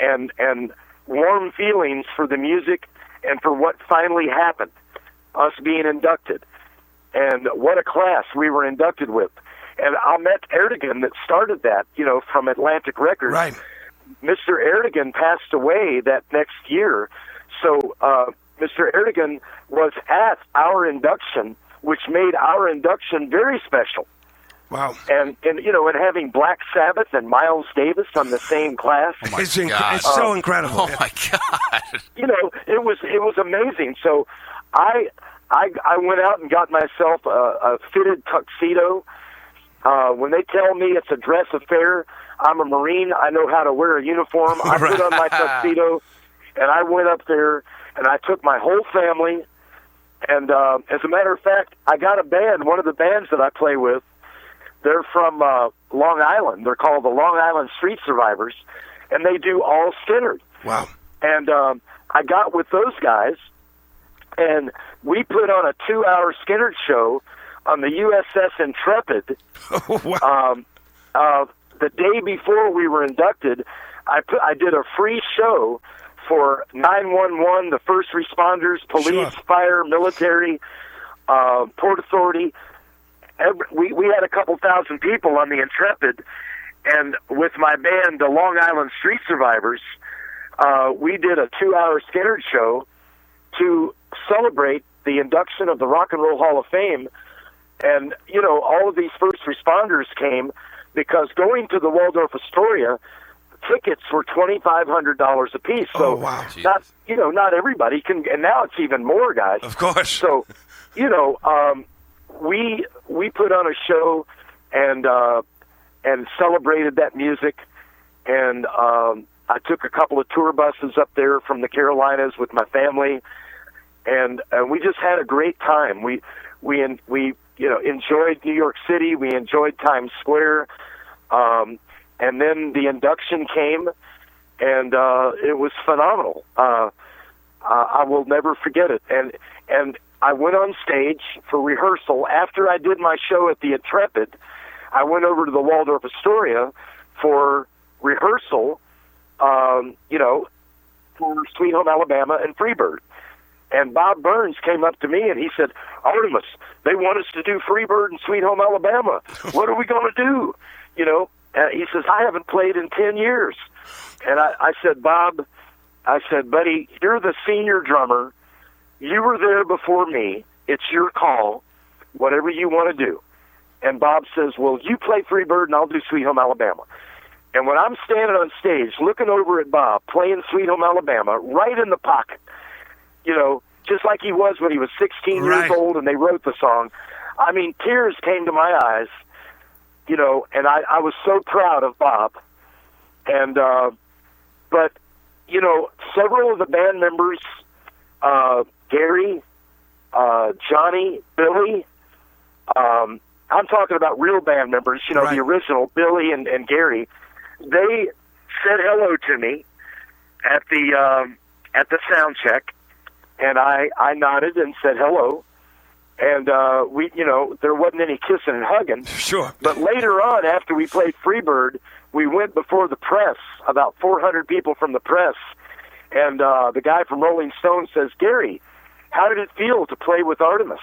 warm feelings for the music and for what finally happened, us being inducted. And what a class we were inducted with. And Ahmet Ertegun that started that, you know, from Atlantic Records. Right. Mr. Ertegun passed away that next year. So Mr. Ertegun was at our induction, which made our induction very special. Wow. And you know, and having Black Sabbath and Miles Davis on the same class. It's so incredible. Oh my God! You know, it was amazing. So I went out and got myself a fitted tuxedo. When they tell me it's a dress affair, I'm a Marine. I know how to wear a uniform. I put on my tuxedo, and I went up there, and I took my whole family. And as a matter of fact, I got a band, one of the bands that I play with. They're from Long Island. They're called the Long Island Street Survivors, and they do all Skynyrd. Wow. And I got with those guys, and we put on a 2-hour Skynyrd show on the USS Intrepid. Wow. The day before we were inducted, I did a free show for 911, the first responders, police, Sure. fire, military, Port Authority. We had a couple thousand people on the Intrepid, and with my band, the Long Island Street Survivors, we did a 2-hour Skynyrd show to celebrate the induction of the Rock and Roll Hall of Fame. And, you know, all of these first responders came because going to the Waldorf Astoria, tickets were $2,500 a piece. So, wow. not everybody can, and now it's even more, guys. Of course. So, you know, we put on a show and celebrated that music, and I took a couple of tour buses up there from the Carolinas with my family, and we just had a great time. We enjoyed New York City. We enjoyed Times Square, and then the induction came, and it was phenomenal. I will never forget it. And I went on stage for rehearsal. After I did my show at the Intrepid, I went over to the Waldorf Astoria for rehearsal, for Sweet Home Alabama and Freebird. And Bob Burns came up to me and he said, Artimus, they want us to do Freebird and Sweet Home Alabama. What are we going to do? You know, he says, I haven't played in 10 years. And I said, Bob, I said, buddy, you're the senior drummer. You were there before me. It's your call, whatever you want to do. And Bob says, well, you play Freebird and I'll do Sweet Home Alabama. And when I'm standing on stage looking over at Bob playing Sweet Home Alabama right in the pocket, you know, just like he was when he was 16 years old and they wrote the song. I mean, tears came to my eyes, you know, and I was so proud of Bob. And, but, you know, several of the band members, Gary, Johnny, Billy, I'm talking about real band members, you know, the original Billy and Gary, they said hello to me at the sound check. And I nodded and said hello, and we, you know, there wasn't any kissing and hugging. Sure. But later on, after we played Freebird, we went before the press, about 400 people from the press, and the guy from Rolling Stone says, Gary, how did it feel to play with Artimus?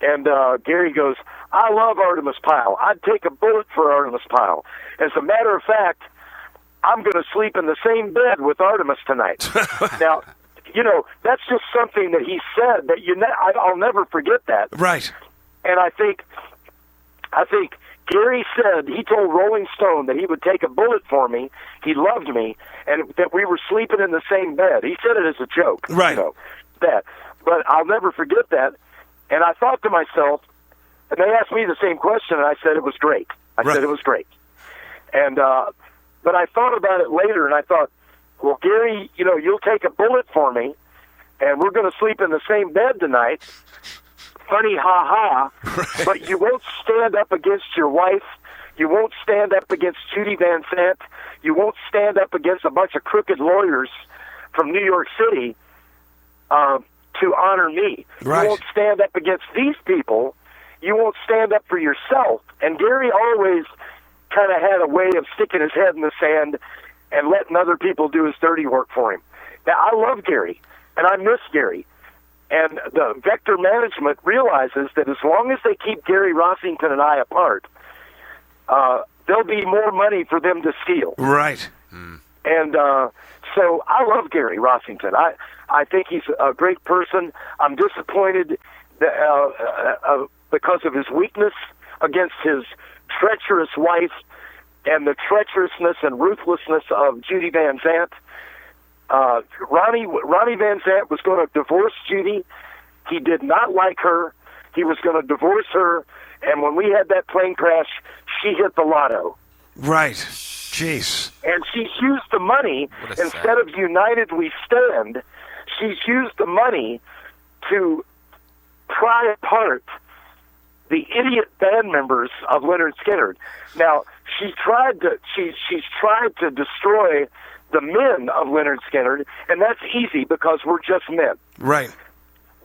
And Gary goes, I love Artimus Pyle. I'd take a bullet for Artimus Pyle. As a matter of fact, I'm going to sleep in the same bed with Artimus tonight. Now, you know, that's just something that he said that I'll never forget that. Right. And I think Gary said, he told Rolling Stone that he would take a bullet for me. He loved me, and that we were sleeping in the same bed. He said it as a joke. Right. You know, that. But I'll never forget that. And I thought to myself, and they asked me the same question, and I said it was great. I said it was great. And, but I thought about it later, and I thought, well, Gary, you know, you'll take a bullet for me, and we're going to sleep in the same bed tonight. Funny, ha-ha. Right. But you won't stand up against your wife. You won't stand up against Judy Van Zant. You won't stand up against a bunch of crooked lawyers from New York City to honor me. Right. You won't stand up against these people. You won't stand up for yourself. And Gary always kind of had a way of sticking his head in the sand and letting other people do his dirty work for him. Now, I love Gary, and I miss Gary. And the Vector management realizes that as long as they keep Gary Rossington and I apart, there'll be more money for them to steal. Right. And so I love Gary Rossington. I think he's a great person. I'm disappointed that, because of his weakness against his treacherous wife and the treacherousness and ruthlessness of Judy Van Zant. Ronnie Van Zant was going to divorce Judy. He did not like her. He was going to divorce her. And when we had that plane crash, she hit the lotto. Right. Jeez. And she's used the money, instead of United We Stand, she's used the money to pry apart the idiot band members of Lynyrd Skynyrd. Now, she's tried to destroy the men of Lynyrd Skynyrd, and that's easy because we're just men. Right.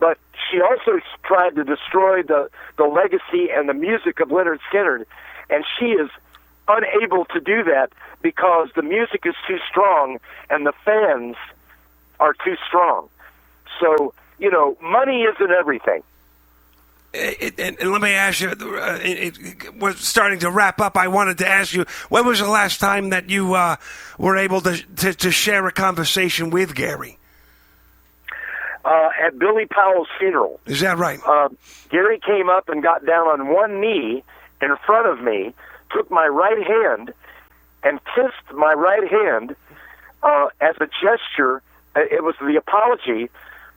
But she also tried to destroy the legacy and the music of Lynyrd Skynyrd, and she is unable to do that because the music is too strong and the fans are too strong. So, you know, money isn't everything. And let me ask you, we're starting to wrap up. I wanted to ask you, when was the last time that you were able to share a conversation with Gary? At Billy Powell's funeral. Is that right? Gary came up and got down on one knee in front of me, took my right hand, and kissed my right hand as a gesture. It was the apology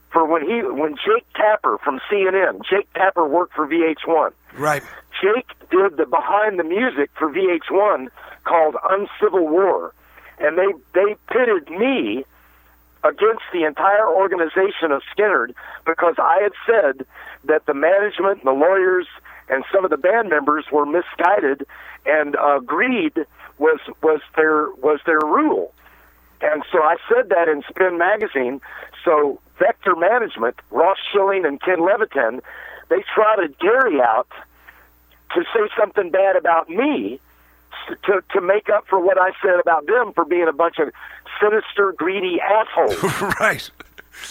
for when Jake Tapper from CNN, Jake Tapper worked for VH1. Right. Jake did the behind the music for VH1 called Uncivil War, and they pitted me against the entire organization of Skynyrd because I had said that the management and the lawyers and some of the band members were misguided, and greed was their rule. And so I said that in Spin Magazine. So Vector Management, Ross Schilling and Ken Levitan, they trotted Gary out to say something bad about me to make up for what I said about them for being a bunch of sinister, greedy assholes. Right.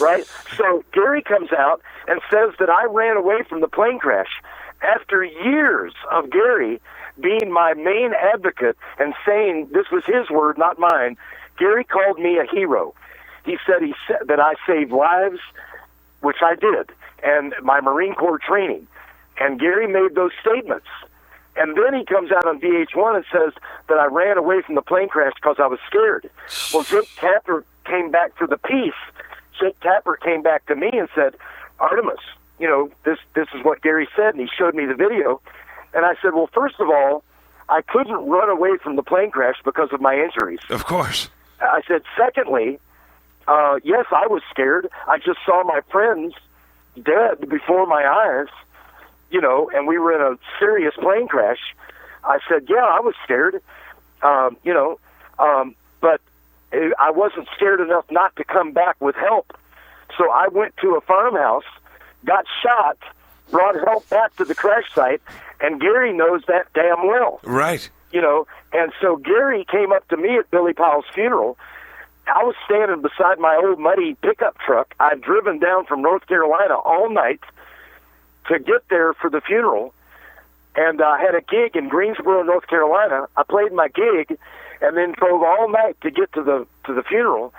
right? So Gary comes out and says that I ran away from the plane crash. After years of Gary being my main advocate and saying this was his word, not mine, Gary called me a hero. He said that I saved lives, which I did, and my Marine Corps training. And Gary made those statements. And then he comes out on VH1 and says that I ran away from the plane crash because I was scared. Well, Jake Tapper came back for the piece. Jake Tapper came back to me and said, Artimus, this is what Gary said, and he showed me the video. And I said, well, first of all, I couldn't run away from the plane crash because of my injuries. Of course. I said, secondly, yes, I was scared. I just saw my friends dead before my eyes, and we were in a serious plane crash. I said, yeah, I was scared, but I wasn't scared enough not to come back with help. So I went to a farmhouse, got shot, brought help back to the crash site, and Gary knows that damn well. Right. And so Gary came up to me at Billy Pyle's funeral. I was standing beside my old muddy pickup truck. I'd driven down from North Carolina all night to get there for the funeral, and I had a gig in Greensboro, North Carolina. I played my gig and then drove all night to get to the funeral,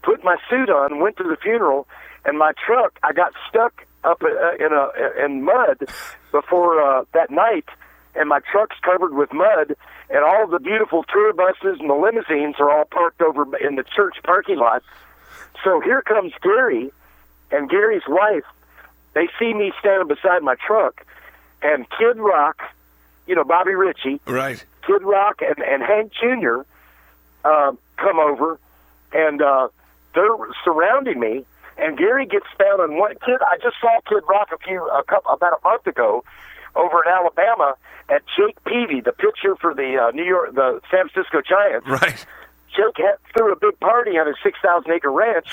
put my suit on, went to the funeral, and my truck, I got stuck up in mud before that night, and my truck's covered with mud, and all the beautiful tour buses and the limousines are all parked over in the church parking lot. So here comes Gary and Gary's wife. They see me standing beside my truck, and Kid Rock, Bobby Ritchie, right? Kid Rock and Hank Jr. Come over, and they're surrounding me. And Gary gets down on one kid. I just saw Kid Rock about a month ago over in Alabama at Jake Peavy, the pitcher for the San Francisco Giants. Right. Jake threw a big party on his 6,000-acre ranch,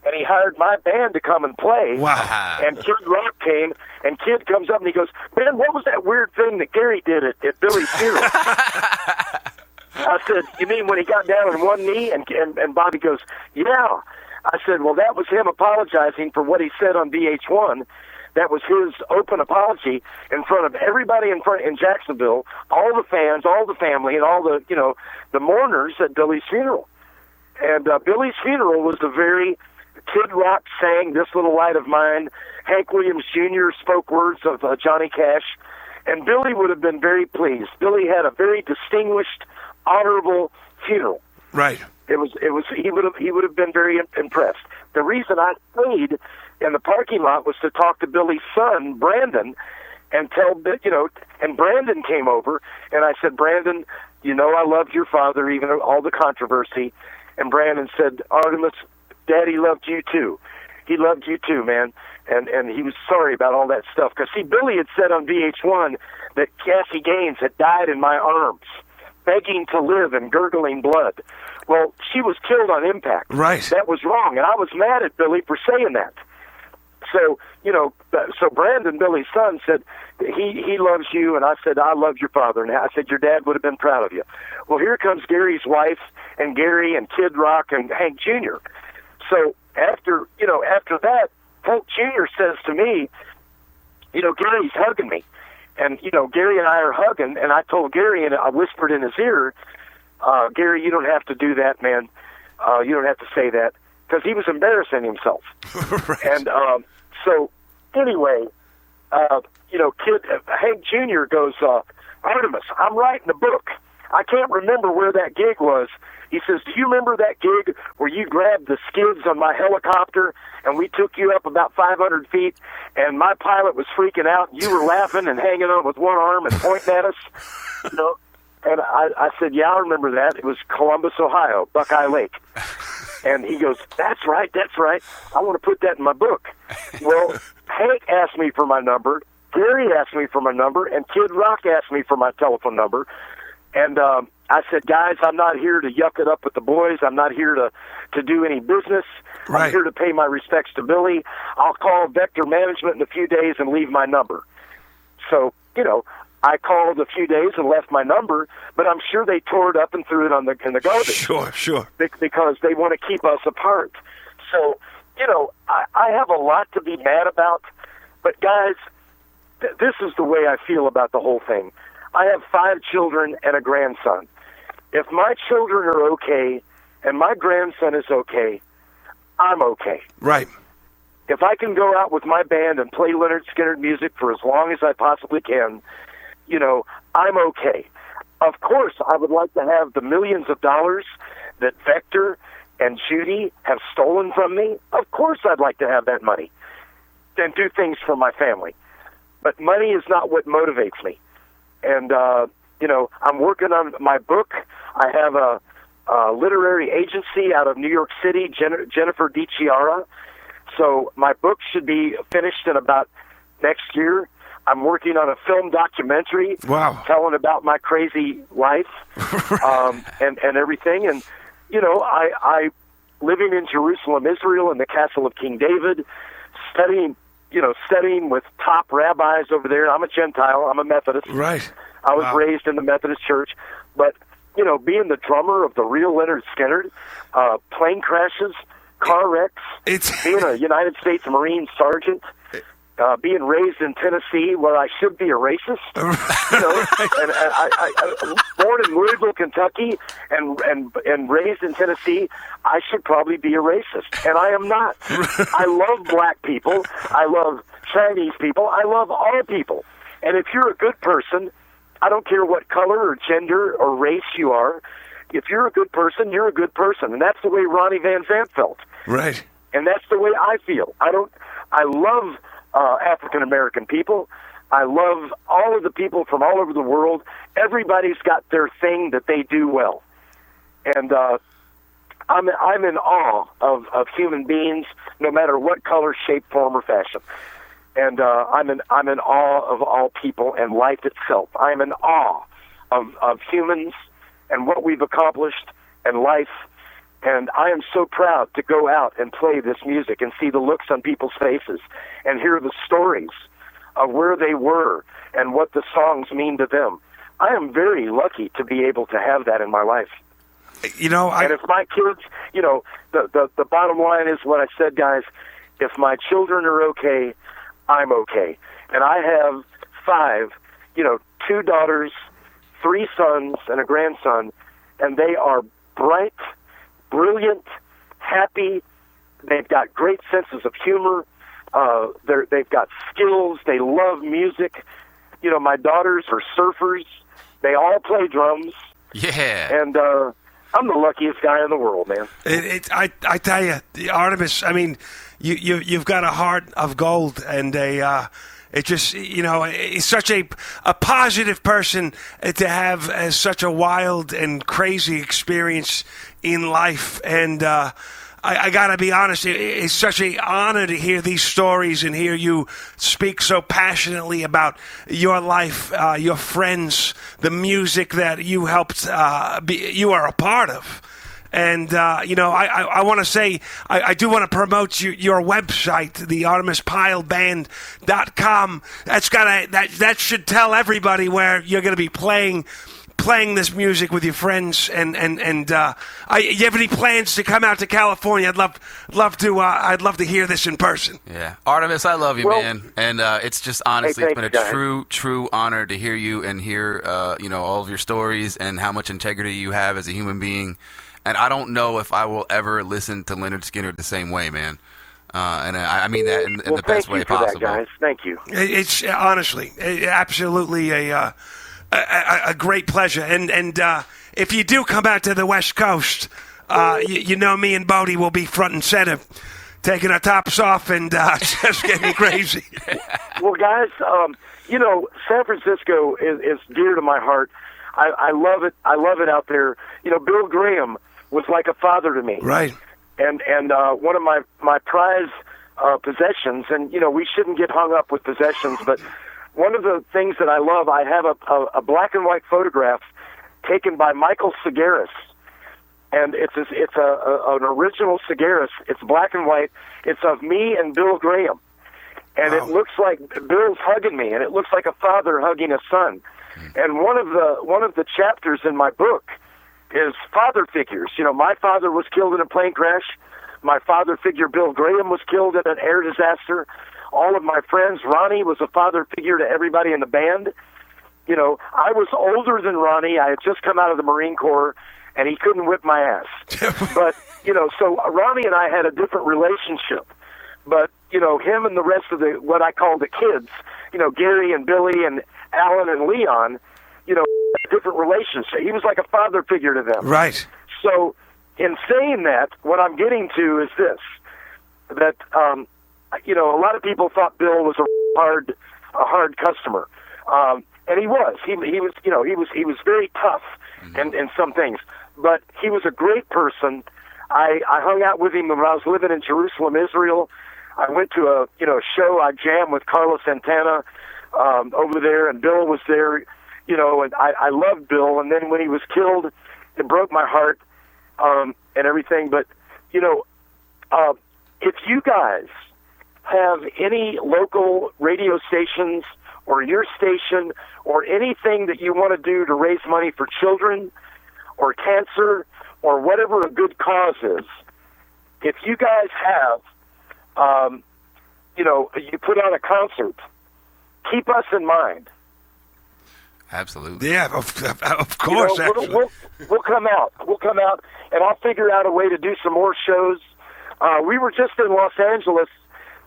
and he hired my band to come and play. Wow. And Kid Rock came, and Kid comes up and he goes, man, what was that weird thing that Gary did at Billy's funeral? I said, you mean when he got down on one knee? And Bobby goes, yeah. I said, well, that was him apologizing for what he said on VH1. That was his open apology in front of everybody in Jacksonville, all the fans, all the family, and all the the mourners at Billy's funeral. And Billy's funeral was a very Kid Rock sang "This Little Light of Mine." Hank Williams Jr. spoke words of Johnny Cash, and Billy would have been very pleased. Billy had a very distinguished, honorable funeral. Right. He would have been very impressed. The reason I stayed in the parking lot was to talk to Billy's son, Brandon, and and Brandon came over, and I said, Brandon, I loved your father, even all the controversy. And Brandon said, Artimus, Daddy loved you too. He loved you too, man. And he was sorry about all that stuff. Because, see, Billy had said on VH1 that Cassie Gaines had died in my arms, begging to live and gurgling blood. Well, she was killed on impact. Right. That was wrong, and I was mad at Billy for saying that. So, so Brandon, Billy's son, said he loves you, and I said, I love your father. And I said, your dad would have been proud of you. Well, here comes Gary's wife, and Gary, and Kid Rock, and Hank Jr. So after that, Hank Jr. says to me, Gary's hugging me. And, Gary and I are hugging, and I told Gary, and I whispered in his ear, Gary, you don't have to do that, man. You don't have to say that. Because he was embarrassing himself. Right. And so, anyway, Hank Jr. goes, Artimus, I'm writing a book. I can't remember where that gig was. He says, do you remember that gig where you grabbed the skids on my helicopter and we took you up about 500 feet and my pilot was freaking out and you were laughing and hanging on with one arm and pointing at us? And I said, yeah, I remember that. It was Columbus, Ohio, Buckeye Lake. And he goes, that's right. I want to put that in my book. Well, Hank asked me for my number, Gary asked me for my number, and Kid Rock asked me for my telephone number. And I said, guys, I'm not here to yuck it up with the boys. I'm not here to do any business. Right. I'm here to pay my respects to Billy. I'll call Vector Management in a few days and leave my number. So, I called a few days and left my number, but I'm sure they tore it up and threw it in the garbage. Sure. Because they want to keep us apart. So I have a lot to be mad about, but guys, this is the way I feel about the whole thing. I have 5 children and a grandson. If my children are okay and my grandson is okay, I'm okay. Right. If I can go out with my band and play Lynyrd Skynyrd music for as long as I possibly can, I'm okay. Of course, I would like to have the millions of dollars that Vector and Judy have stolen from me. Of course, I'd like to have that money and do things for my family. But money is not what motivates me. And, I'm working on my book. I have a literary agency out of New York City, Jennifer DiChiara. So my book should be finished in about next year. I'm working on a film documentary telling about my crazy life and everything. And, I living in Jerusalem, Israel, in the castle of King David, studying with top rabbis over there. I'm a Gentile. I'm a Methodist. Right. I was raised in the Methodist Church. But, being the drummer of the real Lynyrd Skynyrd, plane crashes, car wrecks, being a United States Marine sergeant, being raised in Tennessee, where I should be a racist, and I born in Louisville, Kentucky, and raised in Tennessee, I should probably be a racist, and I am not. I love black people, I love Chinese people, I love all people, and if you're a good person, I don't care what color or gender or race you are. If you're a good person, you're a good person, and that's the way Ronnie Van Zant felt. Right. And that's the way I feel. I love African American people. I love all of the people from all over the world. Everybody's got their thing that they do well, and I'm in awe of human beings, no matter what color, shape, form, or fashion. And I'm in awe of all people and life itself. I'm in awe of humans and what we've accomplished and life. And I am so proud to go out and play this music and see the looks on people's faces and hear the stories of where they were and what the songs mean to them. I am very lucky to be able to have that in my life. And if my kids, the bottom line is what I said, guys, if my children are okay, I'm okay. And I have 5, 2 daughters, 3 sons, and a grandson, and they are bright, brilliant, happy. They've got great senses of humor. They've got skills. They love music. My daughters are surfers. They all play drums. Yeah. And I'm the luckiest guy in the world, man. I tell you, Artimus, I mean, you've got a heart of gold, and it just, he's such a positive person to have such a wild and crazy experience in life. And I got to be honest, it's such an honor to hear these stories and hear you speak so passionately about your life, your friends, the music that you helped, you are a part of. And, I want to say, I do want to promote your website, the ArtimusPyleBand.com. That should tell everybody where you're going to be playing this music with your friends. And you have any plans to come out to California? I'd love to hear this in person. Yeah. Artimus, I love you, man. And it's just honestly, it's been a true honor to hear you and hear, all of your stories and how much integrity you have as a human being. And I don't know if I will ever listen to Lynyrd Skynyrd the same way, man. And I mean that in the best way possible. That, guys. Thank you. It's honestly, absolutely a great pleasure. And if you do come out to the West Coast, me and Bodie will be front and center, taking our tops off and just getting crazy. Well, guys, San Francisco is dear to my heart. I love it. I love it out there. Bill Graham was like a father to me. Right. And one of my prized possessions, and, we shouldn't get hung up with possessions, but one of the things that I love, I have a black and white photograph taken by Michael Segaris. And it's an original Segaris. It's black and white. It's of me and Bill Graham. And It looks like Bill's hugging me, and it looks like a father hugging a son. And one of the chapters in my book is father figures. My father was killed in a plane crash. My father figure, Bill Graham, was killed in an air disaster. All of my friends, Ronnie was a father figure to everybody in the band. You know, I was older than Ronnie. I had just come out of the Marine Corps, and he couldn't whip my ass. But, you know, so Ronnie and I had a different relationship. But, you know, him and the rest of the, what I call the kids, you know, Gary and Billy and Alan and Leon, you know, a different relationship. He was like a father figure to them. Right. So in saying that, what I'm getting to is this, that, you know, a lot of people thought Bill was a hard customer. And he was. He was, you know, he was very tough in some things. But he was a great person. I hung out with him when I was living in Jerusalem, Israel. I went to a show. I jammed with Carlos Santana over there, and Bill was there, you know, and I loved Bill. And then when he was killed, it broke my heart and everything. But, you know, if you guys have any local radio stations or your station or anything that you want to do to raise money for children or cancer or whatever a good cause is, if you guys have, you know, you put on a concert, keep us in mind. Absolutely. Yeah, of course. You know, we'll come out. We'll come out, and I'll figure out a way to do some more shows. We were just in Los Angeles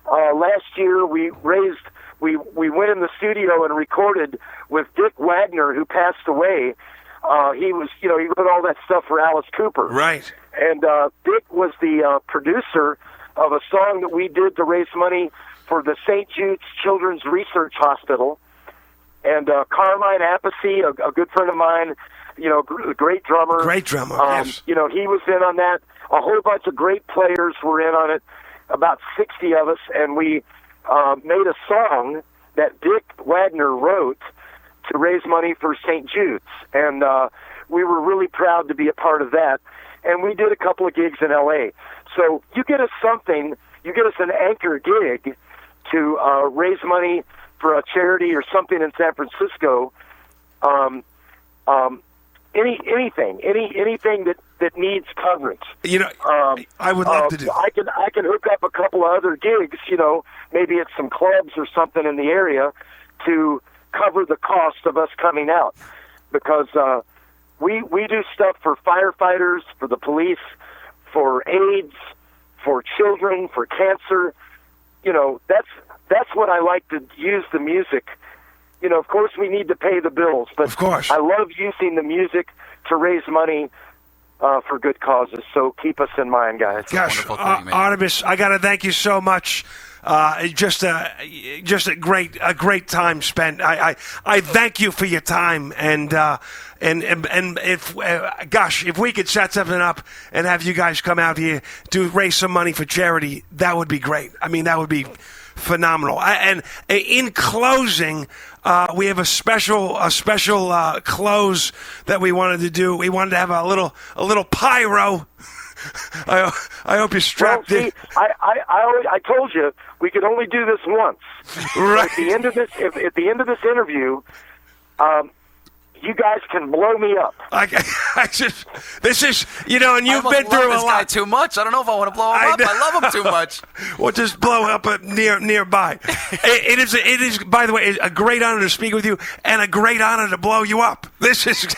last year. We went in the studio and recorded with Dick Wagner, who passed away. He was, you know, he wrote all that stuff for Alice Cooper. Right. And Dick was the producer of a song that we did to raise money for the St. Jude's Children's Research Hospital. And Carmine Appice, a good friend of mine, you know, a great drummer. Great drummer, yes. You know, he was in on that. A whole bunch of great players were in on it, about 60 of us, and we made a song that Dick Wagner wrote to raise money for St. Jude's. And we were really proud to be a part of that. And we did a couple of gigs in L.A. So you get us something, you get us an anchor gig to raise money for a charity or something in San Francisco. Anything that needs coverage. You know, I would love to do. I can hook up a couple of other gigs, you know, maybe at some clubs or something in the area to cover the cost of us coming out, because we do stuff for firefighters, for the police, for AIDS, for children, for cancer. You know, that's what I like to use the music. You know, of course we need to pay the bills, but of course I love using the music to raise money for good causes. So keep us in mind, guys. Gosh, Artimus, I got to thank you so much. Just a great time spent. I thank you for your time, and if if we could set something up and have you guys come out here to raise some money for charity, that would be great. I mean, that would be phenomenal. And in closing, we have a special close that we wanted to do. We wanted to have a little pyro. I hope you're strapped in. I told you we could only do this once. Right. At the end of this interview, you guys can blow me up. This is, you know, and you've been through a lot. Guy too much. I don't know if I want to blow him up. I love him too much. Well, just blow up nearby. It is, by the way, a great honor to speak with you, and a great honor to blow you up. This is.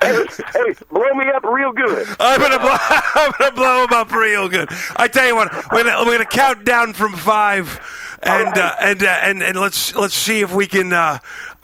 hey, blow me up real good. I'm gonna blow him up real good. I tell you what, we're gonna count down from 5, and let's see if we can.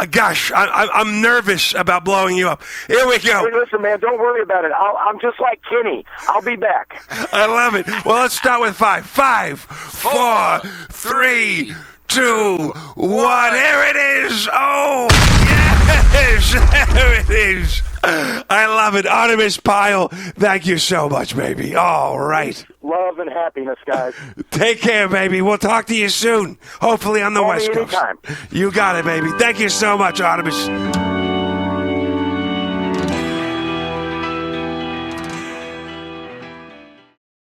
Gosh, I'm nervous about blowing you up. Here we go. Hey, listen, man, don't worry about it. I'm just like Kenny. I'll be back. I love it. Well, let's start with 5. 5, 4, 3, 2, 1. Here it is. Oh, yes, there it is. I love it. Artimus Pyle, thank you so much, baby. All right. Love and happiness, guys. Take care, baby. We'll talk to you soon. Hopefully on the West Coast. Anytime. You got it, baby. Thank you so much, Artimus.